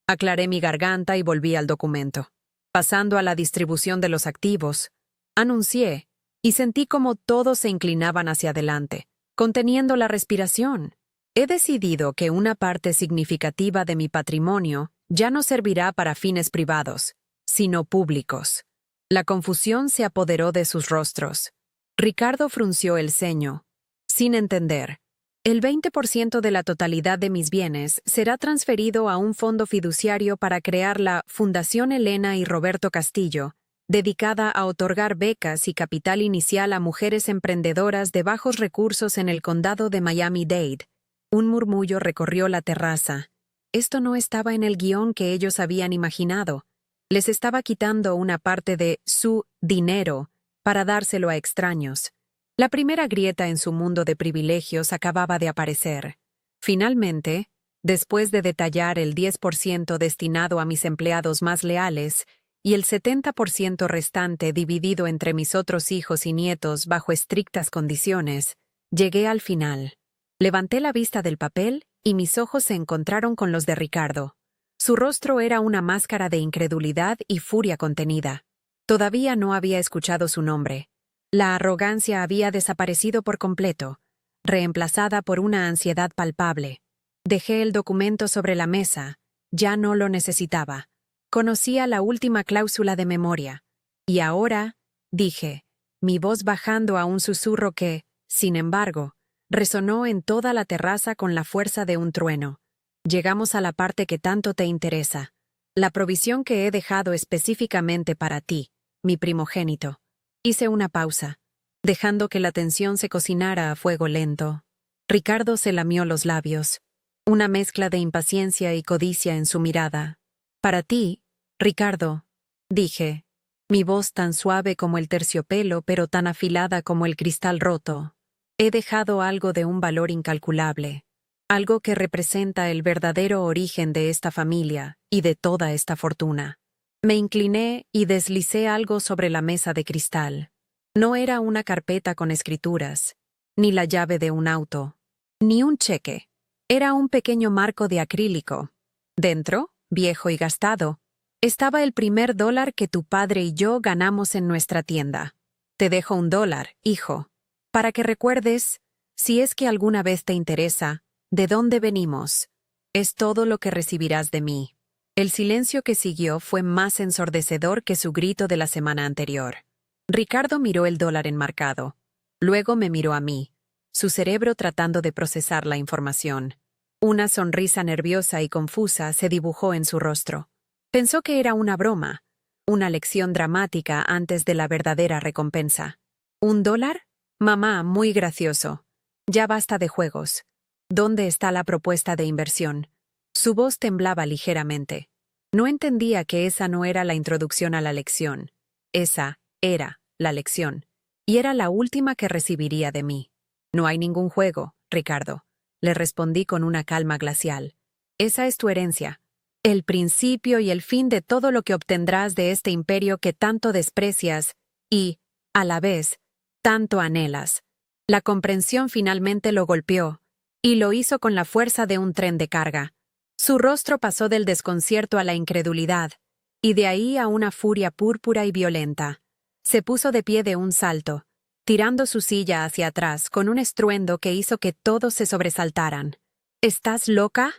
Speaker 1: Aclaré mi garganta y volví al documento. Pasando a la distribución de los activos, anuncié, y sentí como todos se inclinaban hacia adelante, conteniendo la respiración. He decidido que una parte significativa de mi patrimonio ya no servirá para fines privados, sino públicos. La confusión se apoderó de sus rostros. Ricardo frunció el ceño, sin entender. El 20% de la totalidad de mis bienes será transferido a un fondo fiduciario para crear la Fundación Elena y Roberto Castillo, dedicada a otorgar becas y capital inicial a mujeres emprendedoras de bajos recursos en el condado de Miami-Dade. Un murmullo recorrió la terraza. Esto no estaba en el guión que ellos habían imaginado. Les estaba quitando una parte de su dinero para dárselo a extraños. La primera grieta en su mundo de privilegios acababa de aparecer. Finalmente, después de detallar el 10% destinado a mis empleados más leales y el 70% restante dividido entre mis otros hijos y nietos bajo estrictas condiciones, llegué al final. Levanté la vista del papel y mis ojos se encontraron con los de Ricardo. Su rostro era una máscara de incredulidad y furia contenida. Todavía no había escuchado su nombre. La arrogancia había desaparecido por completo, reemplazada por una ansiedad palpable. Dejé el documento sobre la mesa. Ya no lo necesitaba. Conocía la última cláusula de memoria. Y ahora, dije, mi voz bajando a un susurro que, sin embargo, resonó en toda la terraza con la fuerza de un trueno. Llegamos a la parte que tanto te interesa. La provisión que he dejado específicamente para ti, mi primogénito. Hice una pausa, dejando que la tensión se cocinara a fuego lento. Ricardo se lamió los labios, una mezcla de impaciencia y codicia en su mirada. Para ti, Ricardo, dije, mi voz tan suave como el terciopelo pero tan afilada como el cristal roto. He dejado algo de un valor incalculable, algo que representa el verdadero origen de esta familia y de toda esta fortuna. Me incliné y deslicé algo sobre la mesa de cristal. No era una carpeta con escrituras, ni la llave de un auto, ni un cheque. Era un pequeño marco de acrílico. Dentro, viejo y gastado, estaba el primer $1 que tu padre y yo ganamos en nuestra tienda. Te dejo $1, hijo. para que recuerdes, si es que alguna vez te interesa, de dónde venimos. Es todo lo que recibirás de mí. El silencio que siguió fue más ensordecedor que su grito de la semana anterior. Ricardo miró el dólar enmarcado. Luego me miró a mí, su cerebro tratando de procesar la información. Una sonrisa nerviosa y confusa se dibujó en su rostro. Pensó que era una broma, una lección dramática antes de la verdadera recompensa. ¿$1? Mamá, muy gracioso. Ya basta de juegos. ¿Dónde está la propuesta de inversión? Su voz temblaba ligeramente. No entendía que esa no era la introducción a la lección. Esa era la lección. Y era la última que recibiría de mí. No hay ningún juego, Ricardo. Le respondí con una calma glacial. Esa es tu herencia. El principio y el fin de todo lo que obtendrás de este imperio que tanto desprecias y, a la vez, tanto anhelas. La comprensión finalmente lo golpeó, y lo hizo con la fuerza de un tren de carga. Su rostro pasó del desconcierto a la incredulidad, y de ahí a una furia púrpura y violenta. Se puso de pie de un salto, tirando su silla hacia atrás con un estruendo que hizo que todos se sobresaltaran. ¿Estás loca?,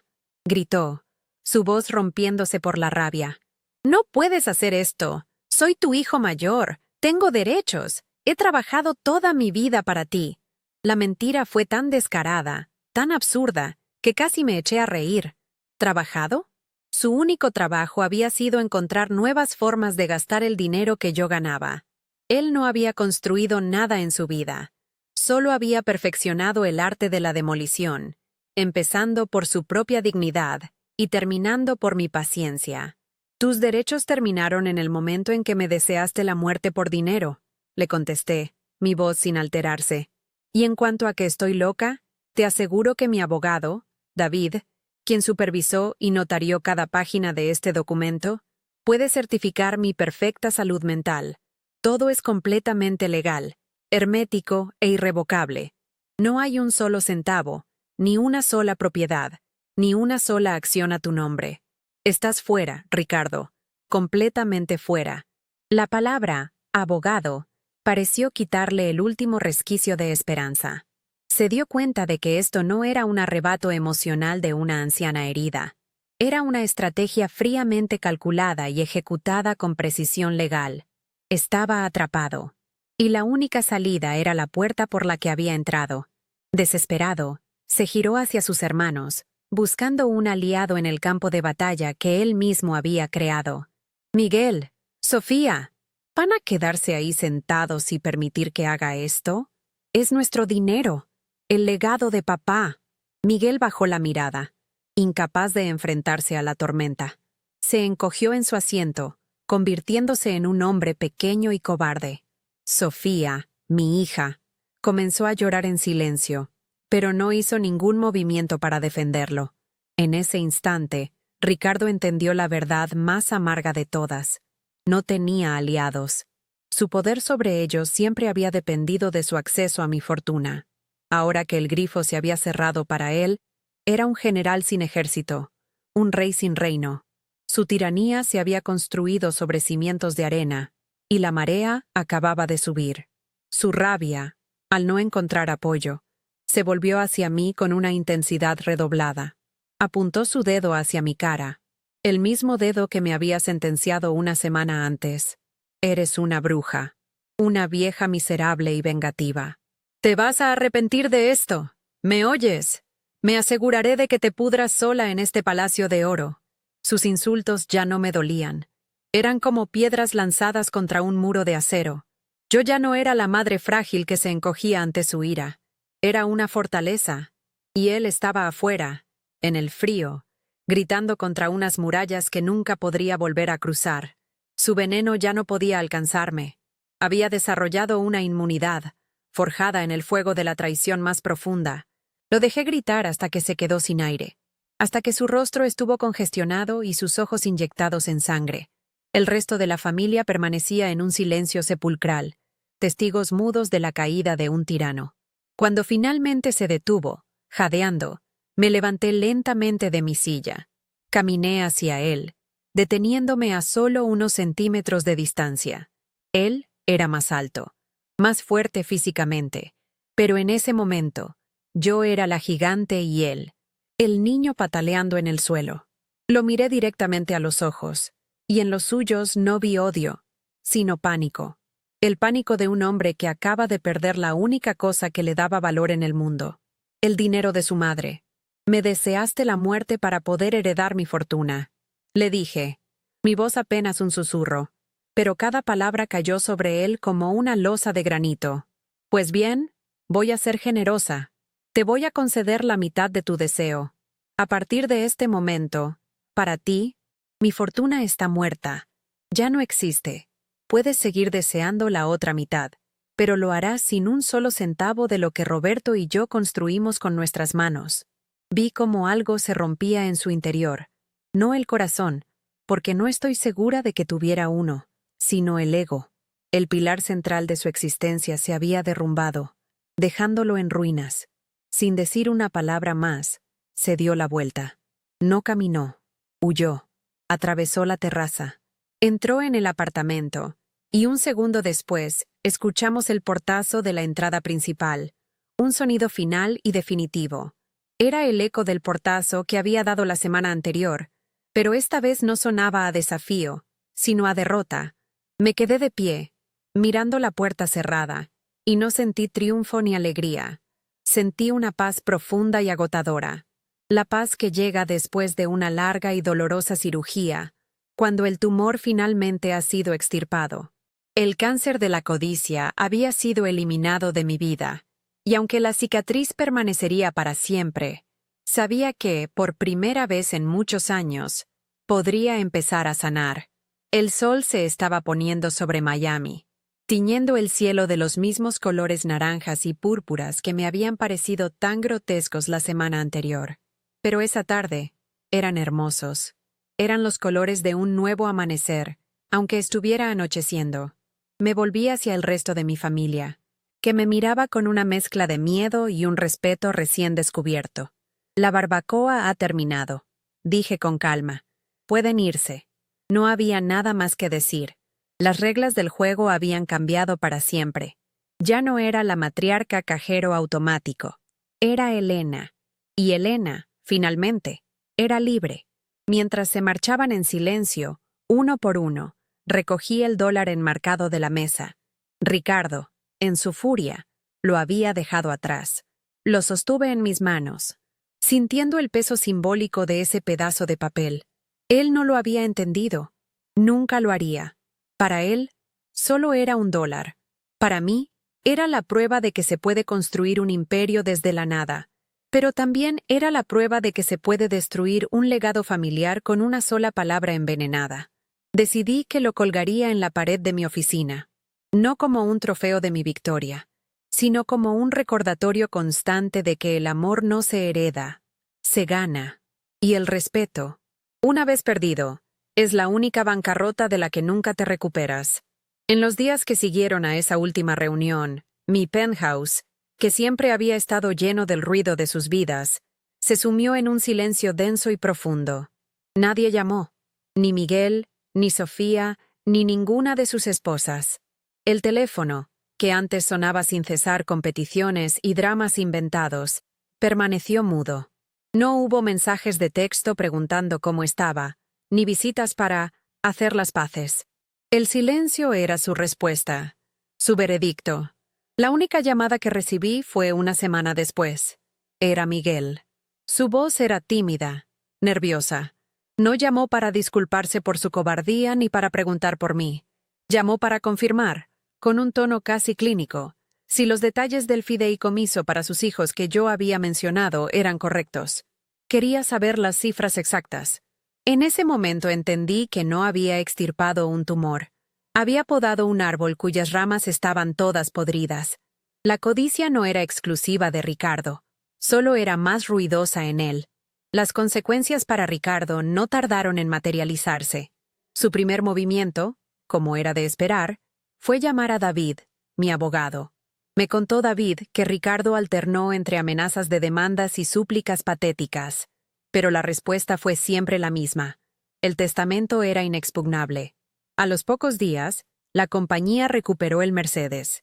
Speaker 1: gritó, su voz rompiéndose por la rabia. No puedes hacer esto. Soy tu hijo mayor. Tengo derechos. He trabajado toda mi vida para ti. La mentira fue tan descarada, tan absurda, que casi me eché a reír. ¿Trabajado? Su único trabajo había sido encontrar nuevas formas de gastar el dinero que yo ganaba. Él no había construido nada en su vida. Solo había perfeccionado el arte de la demolición, empezando por su propia dignidad y terminando por mi paciencia. Tus derechos terminaron en el momento en que me deseaste la muerte por dinero, le contesté, mi voz sin alterarse. Y en cuanto a que estoy loca, te aseguro que mi abogado, David, quien supervisó y notarió cada página de este documento, puede certificar mi perfecta salud mental. Todo es completamente legal, hermético e irrevocable. No hay un solo centavo, ni una sola propiedad, ni una sola acción a tu nombre. Estás fuera, Ricardo, completamente fuera. La palabra, abogado, pareció quitarle el último resquicio de esperanza. Se dio cuenta de que esto no era un arrebato emocional de una anciana herida. Era una estrategia fríamente calculada y ejecutada con precisión legal. Estaba atrapado. Y la única salida era la puerta por la que había entrado. Desesperado, se giró hacia sus hermanos, buscando un aliado en el campo de batalla que él mismo había creado. Miguel, Sofía, ¿van a quedarse ahí sentados y permitir que haga esto? Es nuestro dinero, el legado de papá. Miguel bajó la mirada, incapaz de enfrentarse a la tormenta. Se encogió en su asiento, convirtiéndose en un hombre pequeño y cobarde. Sofía, mi hija, comenzó a llorar en silencio, pero no hizo ningún movimiento para defenderlo. En ese instante, Ricardo entendió la verdad más amarga de todas. No tenía aliados. Su poder sobre ellos siempre había dependido de su acceso a mi fortuna. Ahora que el grifo se había cerrado para él, era un general sin ejército, un rey sin reino. Su tiranía se había construido sobre cimientos de arena, y la marea acababa de subir. Su rabia, al no encontrar apoyo, se volvió hacia mí con una intensidad redoblada. Apuntó su dedo hacia mi cara, el mismo dedo que me había sentenciado una semana antes. Eres una bruja, una vieja miserable y vengativa. Te vas a arrepentir de esto. ¿Me oyes? Me aseguraré de que te pudras sola en este palacio de oro. Sus insultos ya no me dolían. Eran como piedras lanzadas contra un muro de acero. Yo ya no era la madre frágil que se encogía ante su ira. Era una fortaleza, y él estaba afuera, en el frío, gritando contra unas murallas que nunca podría volver a cruzar. Su veneno ya no podía alcanzarme. Había desarrollado una inmunidad, forjada en el fuego de la traición más profunda. Lo dejé gritar hasta que se quedó sin aire, hasta que su rostro estuvo congestionado y sus ojos inyectados en sangre. El resto de la familia permanecía en un silencio sepulcral, testigos mudos de la caída de un tirano. Cuando finalmente se detuvo, jadeando, me levanté lentamente de mi silla. Caminé hacia él, deteniéndome a solo unos centímetros de distancia. Él era más alto, más fuerte físicamente, Pero en ese momento, yo era la gigante y él, el niño pataleando en el suelo. Lo miré directamente a los ojos, y en los suyos no vi odio, sino pánico. El pánico de un hombre que acaba de perder la única cosa que le daba valor en el mundo, el dinero de su madre. Me deseaste la muerte para poder heredar mi fortuna. Le dije, mi voz apenas un susurro, pero cada palabra cayó sobre él como una losa de granito. Pues bien, voy a ser generosa. Te voy a conceder la mitad de tu deseo. A partir de este momento, para ti, mi fortuna está muerta. Ya no existe. Puedes seguir deseando la otra mitad, pero lo harás sin un solo centavo de lo que Roberto y yo construimos con nuestras manos. Vi cómo algo se rompía en su interior. No el corazón, porque no estoy segura de que tuviera uno, sino el ego. El pilar central de su existencia se había derrumbado, dejándolo en ruinas. Sin decir una palabra más, se dio la vuelta. No caminó, huyó, atravesó la terraza, entró en el apartamento, y un segundo después, escuchamos el portazo de la entrada principal, un sonido final y definitivo. Era el eco del portazo que había dado la semana anterior, pero esta vez no sonaba a desafío, sino a derrota. Me quedé de pie, mirando la puerta cerrada, y no sentí triunfo ni alegría. Sentí una paz profunda y agotadora. La paz que llega después de una larga y dolorosa cirugía, cuando el tumor finalmente ha sido extirpado. El cáncer de la codicia había sido eliminado de mi vida, y aunque la cicatriz permanecería para siempre, sabía que, por primera vez en muchos años, podría empezar a sanar. El sol se estaba poniendo sobre Miami, tiñendo el cielo de los mismos colores naranjas y púrpuras que me habían parecido tan grotescos la semana anterior. Pero esa tarde, eran hermosos. Eran los colores de un nuevo amanecer, aunque estuviera anocheciendo. Me volví hacia el resto de mi familia, que me miraba con una mezcla de miedo y un respeto recién descubierto. La barbacoa ha terminado, dije con calma. Pueden irse. No había nada más que decir. Las reglas del juego habían cambiado para siempre. Ya no era la matriarca cajero automático. Era Elena. Y Elena, finalmente, era libre. Mientras se marchaban en silencio, uno por uno, recogí el dólar enmarcado de la mesa. Ricardo, en su furia, lo había dejado atrás. Lo sostuve en mis manos, sintiendo el peso simbólico de ese pedazo de papel. Él no lo había entendido. Nunca lo haría. Para él, solo era un dólar. Para mí, era la prueba de que se puede construir un imperio desde la nada. Pero también era la prueba de que se puede destruir un legado familiar con una sola palabra envenenada. Decidí que lo colgaría en la pared de mi oficina, no como un trofeo de mi victoria, sino como un recordatorio constante de que el amor no se hereda, se gana. Y el respeto, una vez perdido, es la única bancarrota de la que nunca te recuperas. En los días que siguieron a esa última reunión, mi penthouse, que siempre había estado lleno del ruido de sus vidas, se sumió en un silencio denso y profundo. Nadie llamó, ni Miguel, ni Sofía, ni ninguna de sus esposas. El teléfono, que antes sonaba sin cesar con peticiones y dramas inventados, permaneció mudo. No hubo mensajes de texto preguntando cómo estaba, ni visitas para hacer las paces. El silencio era su respuesta, su veredicto. La única llamada que recibí fue una semana después. Era Miguel. Su voz era tímida, nerviosa. No llamó para disculparse por su cobardía ni para preguntar por mí. Llamó para confirmar, con un tono casi clínico, si los detalles del fideicomiso para sus hijos que yo había mencionado eran correctos. Quería saber las cifras exactas. En ese momento entendí que no había extirpado un tumor. Había podado un árbol cuyas ramas estaban todas podridas. La codicia no era exclusiva de Ricardo, solo era más ruidosa en él. Las consecuencias para Ricardo no tardaron en materializarse. Su primer movimiento, como era de esperar, fue llamar a David, mi abogado. Me contó David que Ricardo alternó entre amenazas de demandas y súplicas patéticas, pero la respuesta fue siempre la misma. El testamento era inexpugnable. A los pocos días, la compañía recuperó el Mercedes.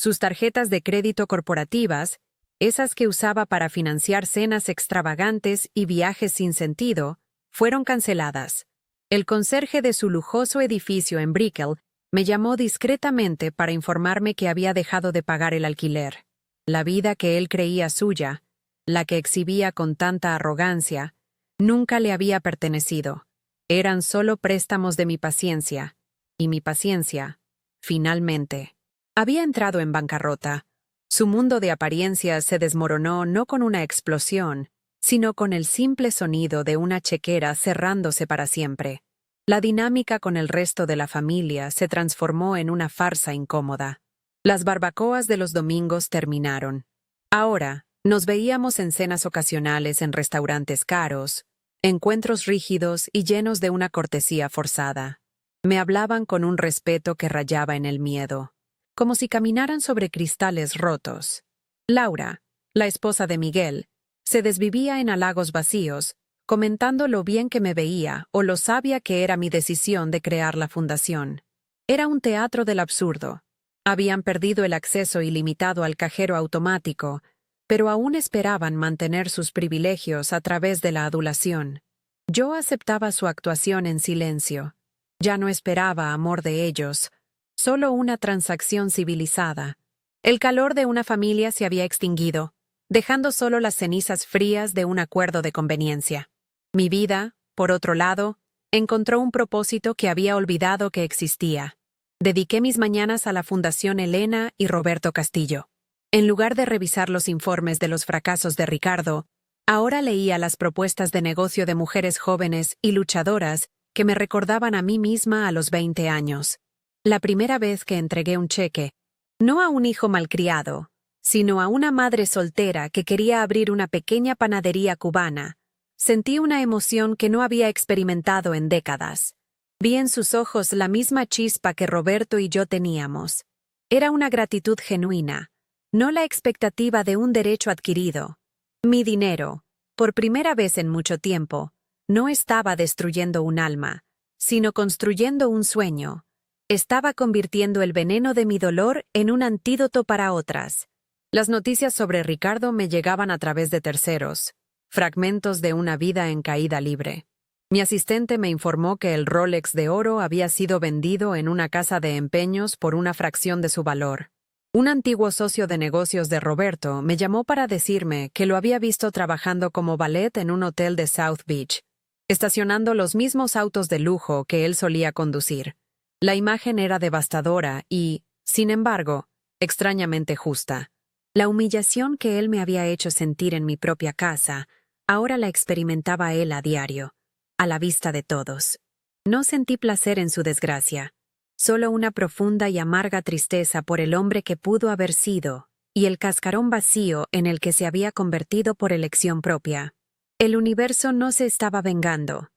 Speaker 1: Sus tarjetas de crédito corporativas, esas que usaba para financiar cenas extravagantes y viajes sin sentido, fueron canceladas. El conserje de su lujoso edificio en Brickell me llamó discretamente para informarme que había dejado de pagar el alquiler. La vida que él creía suya, la que exhibía con tanta arrogancia, nunca le había pertenecido. Eran solo préstamos de mi paciencia, y mi paciencia, finalmente, había entrado en bancarrota. Su mundo de apariencias se desmoronó no con una explosión, sino con el simple sonido de una chequera cerrándose para siempre. La dinámica con el resto de la familia se transformó en una farsa incómoda. Las barbacoas de los domingos terminaron. Ahora, nos veíamos en cenas ocasionales en restaurantes caros, encuentros rígidos y llenos de una cortesía forzada. Me hablaban con un respeto que rayaba en el miedo, como si caminaran sobre cristales rotos. Laura, la esposa de Miguel, se desvivía en halagos vacíos, comentando lo bien que me veía o lo sabia que era mi decisión de crear la fundación. Era un teatro del absurdo. Habían perdido el acceso ilimitado al cajero automático, pero aún esperaban mantener sus privilegios a través de la adulación. Yo aceptaba su actuación en silencio. Ya no esperaba amor de ellos, solo una transacción civilizada. El calor de una familia se había extinguido, dejando solo las cenizas frías de un acuerdo de conveniencia. Mi vida, por otro lado, encontró un propósito que había olvidado que existía. Dediqué mis mañanas a la Fundación Elena y Roberto Castillo. En lugar de revisar los informes de los fracasos de Ricardo, ahora leía las propuestas de negocio de mujeres jóvenes y luchadoras que me recordaban a mí misma a los 20 años. La primera vez que entregué un cheque, no a un hijo malcriado, sino a una madre soltera que quería abrir una pequeña panadería cubana, sentí una emoción que no había experimentado en décadas. Vi en sus ojos la misma chispa que Roberto y yo teníamos. Era una gratitud genuina, no la expectativa de un derecho adquirido. Mi dinero, por primera vez en mucho tiempo, no estaba destruyendo un alma, sino construyendo un sueño. Estaba convirtiendo el veneno de mi dolor en un antídoto para otras. Las noticias sobre Ricardo me llegaban a través de terceros, fragmentos de una vida en caída libre. Mi asistente me informó que el Rolex de oro había sido vendido en una casa de empeños por una fracción de su valor. Un antiguo socio de negocios de Roberto me llamó para decirme que lo había visto trabajando como valet en un hotel de South Beach, estacionando los mismos autos de lujo que él solía conducir. La imagen era devastadora y, sin embargo, extrañamente justa. La humillación que él me había hecho sentir en mi propia casa, ahora la experimentaba él a diario, a la vista de todos. No sentí placer en su desgracia, solo una profunda y amarga tristeza por el hombre que pudo haber sido, y el cascarón vacío en el que se había convertido por elección propia. El universo no se estaba vengando,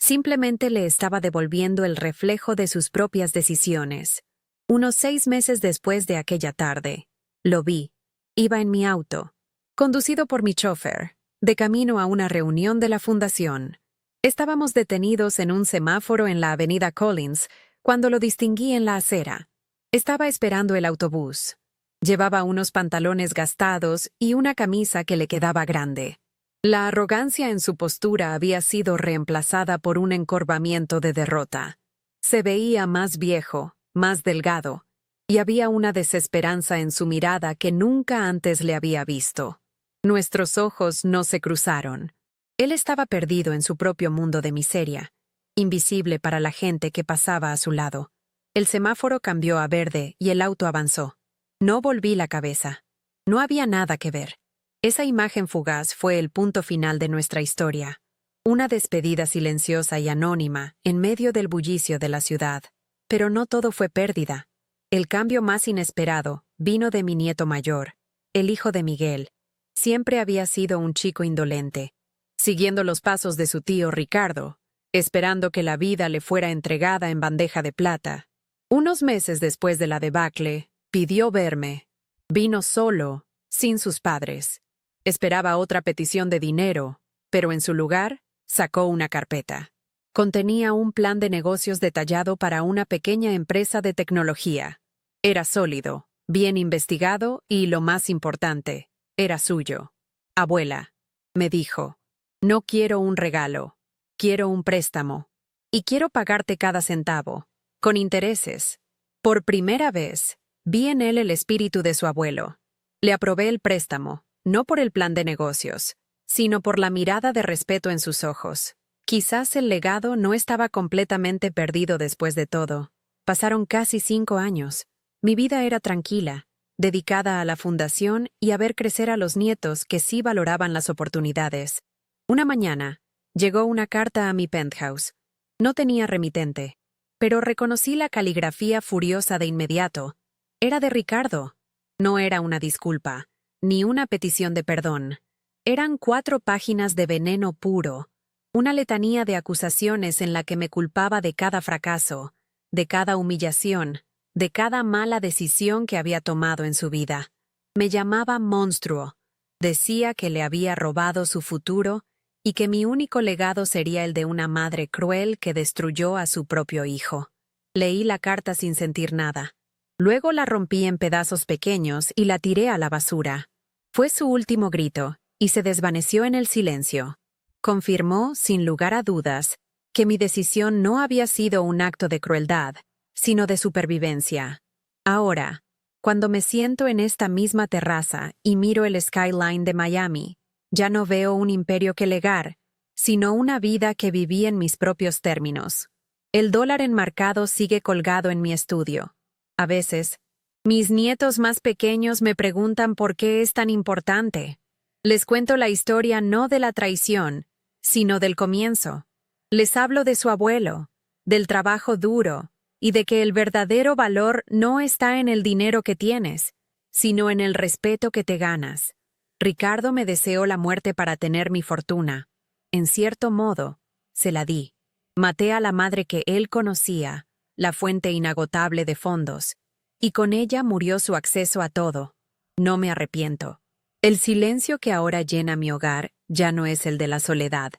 Speaker 1: simplemente le estaba devolviendo el reflejo de sus propias decisiones. Unos 6 meses después de aquella tarde, lo vi. Iba en mi auto, conducido por mi chofer, de camino a una reunión de la fundación. Estábamos detenidos en un semáforo en la avenida Collins cuando lo distinguí en la acera. Estaba esperando el autobús. Llevaba unos pantalones gastados y una camisa que le quedaba grande. La arrogancia en su postura había sido reemplazada por un encorvamiento de derrota. Se veía más viejo, más delgado, y había una desesperanza en su mirada que nunca antes le había visto. Nuestros ojos no se cruzaron. Él estaba perdido en su propio mundo de miseria, invisible para la gente que pasaba a su lado. El semáforo cambió a verde y el auto avanzó. No volví la cabeza. No había nada que ver. Esa imagen fugaz fue el punto final de nuestra historia. Una despedida silenciosa y anónima en medio del bullicio de la ciudad. Pero no todo fue pérdida. El cambio más inesperado vino de mi nieto mayor, el hijo de Miguel. Siempre había sido un chico indolente, siguiendo los pasos de su tío Ricardo, esperando que la vida le fuera entregada en bandeja de plata. Unos meses después de la debacle, pidió verme. Vino solo, sin sus padres. Esperaba otra petición de dinero, pero en su lugar, sacó una carpeta. Contenía un plan de negocios detallado para una pequeña empresa de tecnología. Era sólido, bien investigado y, lo más importante, era suyo. Abuela, me dijo, no quiero un regalo, quiero un préstamo. Y quiero pagarte cada centavo, con intereses. Por primera vez, vi en él el espíritu de su abuelo. Le aprobé el préstamo, no por el plan de negocios, sino por la mirada de respeto en sus ojos. Quizás el legado no estaba completamente perdido después de todo. Pasaron casi 5 años. Mi vida era tranquila, dedicada a la fundación y a ver crecer a los nietos que sí valoraban las oportunidades. Una mañana, llegó una carta a mi penthouse. No tenía remitente, pero reconocí la caligrafía furiosa de inmediato. Era de Ricardo. No era una disculpa, ni una petición de perdón. Eran 4 páginas de veneno puro, una letanía de acusaciones en la que me culpaba de cada fracaso, de cada humillación, de cada mala decisión que había tomado en su vida. Me llamaba monstruo. Decía que le había robado su futuro y que mi único legado sería el de una madre cruel que destruyó a su propio hijo. Leí la carta sin sentir nada. Luego la rompí en pedazos pequeños y la tiré a la basura. Fue su último grito, y se desvaneció en el silencio. Confirmó, sin lugar a dudas, que mi decisión no había sido un acto de crueldad, sino de supervivencia. Ahora, cuando me siento en esta misma terraza y miro el skyline de Miami, ya no veo un imperio que legar, sino una vida que viví en mis propios términos. El dólar enmarcado sigue colgado en mi estudio. A veces, mis nietos más pequeños me preguntan por qué es tan importante. Les cuento la historia no de la traición, sino del comienzo. Les hablo de su abuelo, del trabajo duro, y de que el verdadero valor no está en el dinero que tienes, sino en el respeto que te ganas. Ricardo me deseó la muerte para tener mi fortuna. En cierto modo, se la di. Maté a la madre que él conocía, la fuente inagotable de fondos, y con ella murió su acceso a todo. No me arrepiento. El silencio que ahora llena mi hogar ya no es el de la soledad.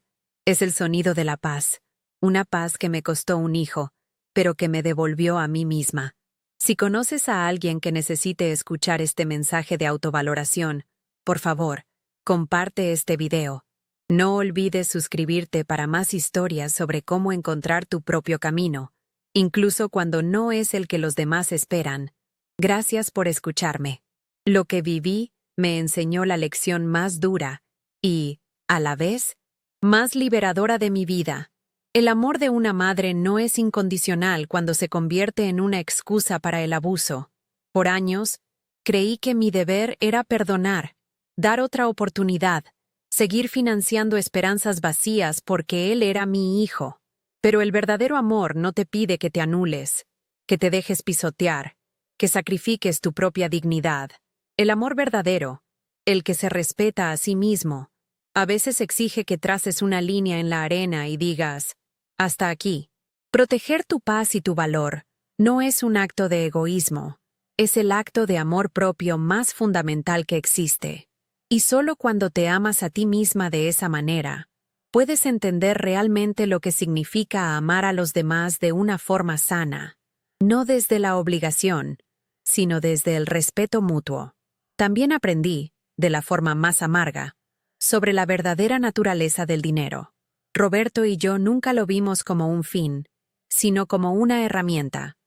Speaker 1: Es el sonido de la paz, una paz que me costó un hijo, pero que me devolvió a mí misma. Si conoces a alguien que necesite escuchar este mensaje de autovaloración, por favor, comparte este video. No olvides suscribirte para más historias sobre cómo encontrar tu propio camino, incluso cuando no es el que los demás esperan. Gracias por escucharme. Lo que viví me enseñó la lección más dura y, a la vez, más liberadora de mi vida. El amor de una madre no es incondicional cuando se convierte en una excusa para el abuso. Por años, creí que mi deber era perdonar, dar otra oportunidad, seguir financiando esperanzas vacías porque él era mi hijo. Pero el verdadero amor no te pide que te anules, que te dejes pisotear, que sacrifiques tu propia dignidad. El amor verdadero, el que se respeta a sí mismo, a veces exige que traces una línea en la arena y digas, hasta aquí. Proteger tu paz y tu valor no es un acto de egoísmo, es el acto de amor propio más fundamental que existe. Y solo cuando te amas a ti misma de esa manera, puedes entender realmente lo que significa amar a los demás de una forma sana, no desde la obligación, sino desde el respeto mutuo. También aprendí, de la forma más amarga, sobre la verdadera naturaleza del dinero. Roberto y yo nunca lo vimos como un fin, sino como una herramienta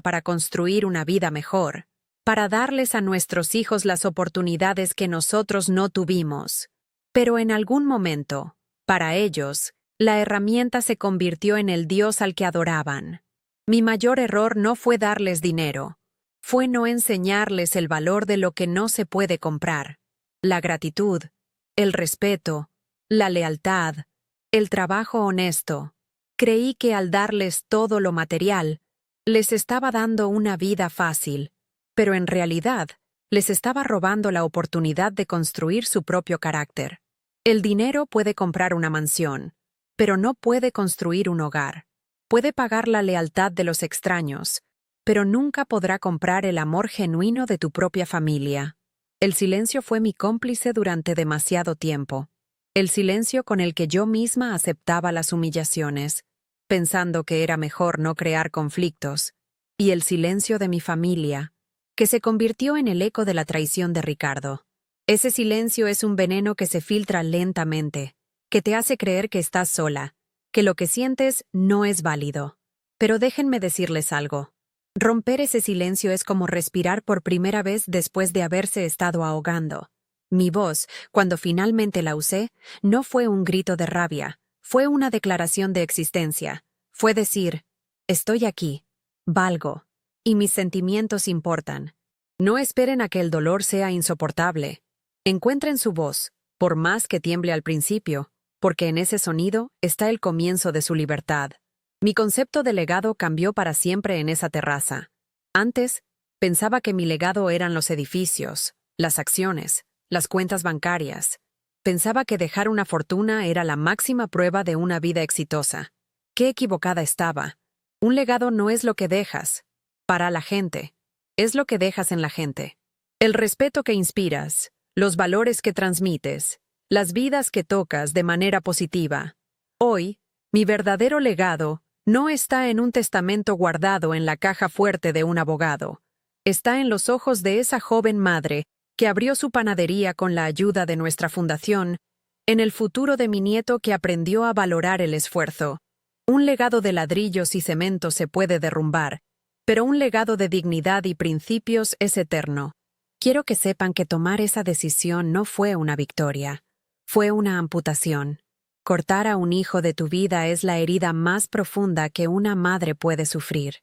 Speaker 1: para construir una vida mejor, para darles a nuestros hijos las oportunidades que nosotros no tuvimos. Pero en algún momento, para ellos, la herramienta se convirtió en el Dios al que adoraban. Mi mayor error no fue darles dinero, fue no enseñarles el valor de lo que no se puede comprar: la gratitud, el respeto, la lealtad, el trabajo honesto. Creí que al darles todo lo material, les estaba dando una vida fácil, pero en realidad les estaba robando la oportunidad de construir su propio carácter. El dinero puede comprar una mansión, pero no puede construir un hogar. Puede pagar la lealtad de los extraños, pero nunca podrá comprar el amor genuino de tu propia familia. El silencio fue mi cómplice durante demasiado tiempo. El silencio con el que yo misma aceptaba las humillaciones, pensando que era mejor no crear conflictos. Y el silencio de mi familia, que se convirtió en el eco de la traición de Ricardo. Ese silencio es un veneno que se filtra lentamente, que te hace creer que estás sola, que lo que sientes no es válido. Pero déjenme decirles algo. Romper ese silencio es como respirar por primera vez después de haberse estado ahogando. Mi voz, cuando finalmente la usé, no fue un grito de rabia, fue una declaración de existencia. Fue decir, estoy aquí, valgo, y mis sentimientos importan. No esperen a que el dolor sea insoportable. Encuentren su voz, por más que tiemble al principio, porque en ese sonido está el comienzo de su libertad. Mi concepto de legado cambió para siempre en esa terraza. Antes, pensaba que mi legado eran los edificios, las acciones, las cuentas bancarias. Pensaba que dejar una fortuna era la máxima prueba de una vida exitosa. Qué equivocada estaba. Un legado no es lo que dejas para la gente, es lo que dejas en la gente. El respeto que inspiras, los valores que transmites, las vidas que tocas de manera positiva. Hoy, mi verdadero legado no está en un testamento guardado en la caja fuerte de un abogado. Está en los ojos de esa joven madre que abrió su panadería con la ayuda de nuestra fundación, en el futuro de mi nieto que aprendió a valorar el esfuerzo. Un legado de ladrillos y cemento se puede derrumbar, pero un legado de dignidad y principios es eterno. Quiero que sepan que tomar esa decisión no fue una victoria, fue una amputación. Cortar a un hijo de tu vida es la herida más profunda que una madre puede sufrir.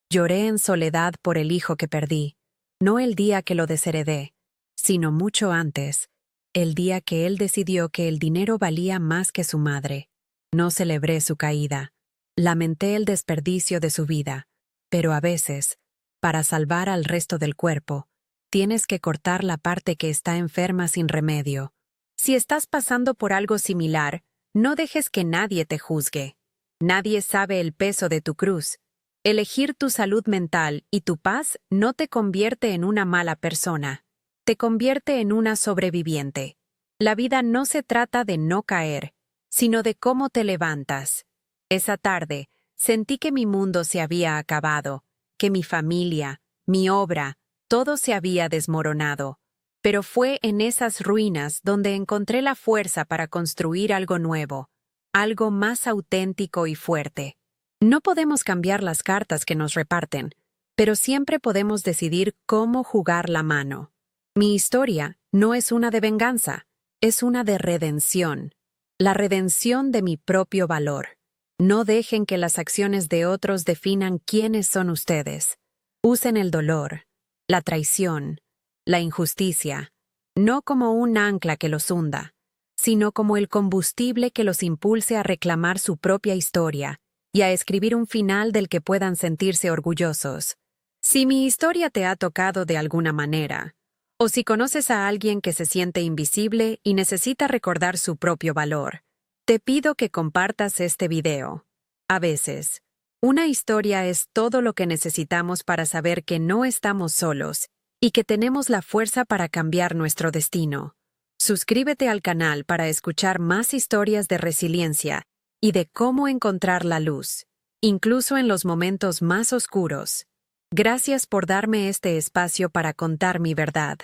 Speaker 1: Lloré en soledad por el hijo que perdí, no el día que lo desheredé, sino mucho antes, el día que él decidió que el dinero valía más que su madre. No celebré su caída, lamenté el desperdicio de su vida, pero a veces, para salvar al resto del cuerpo, tienes que cortar la parte que está enferma sin remedio. Si estás pasando por algo similar, no dejes que nadie te juzgue. Nadie sabe el peso de tu cruz. Elegir tu salud mental y tu paz no te convierte en una mala persona. Te convierte en una sobreviviente. La vida no se trata de no caer, sino de cómo te levantas. Esa tarde, sentí que mi mundo se había acabado, que mi familia, mi obra, todo se había desmoronado. Pero fue en esas ruinas donde encontré la fuerza para construir algo nuevo, algo más auténtico y fuerte. No podemos cambiar las cartas que nos reparten, pero siempre podemos decidir cómo jugar la mano. Mi historia no es una de venganza, es una de redención. La redención de mi propio valor. No dejen que las acciones de otros definan quiénes son ustedes. Usen el dolor, la traición, la injusticia, no como un ancla que los hunda, sino como el combustible que los impulse a reclamar su propia historia y a escribir un final del que puedan sentirse orgullosos. Si mi historia te ha tocado de alguna manera, o si conoces a alguien que se siente invisible y necesita recordar su propio valor, te pido que compartas este video. A veces, una historia es todo lo que necesitamos para saber que no estamos solos y que tenemos la fuerza para cambiar nuestro destino. Suscríbete al canal para escuchar más historias de resiliencia y de cómo encontrar la luz, incluso en los momentos más oscuros. Gracias por darme este espacio para contar mi verdad.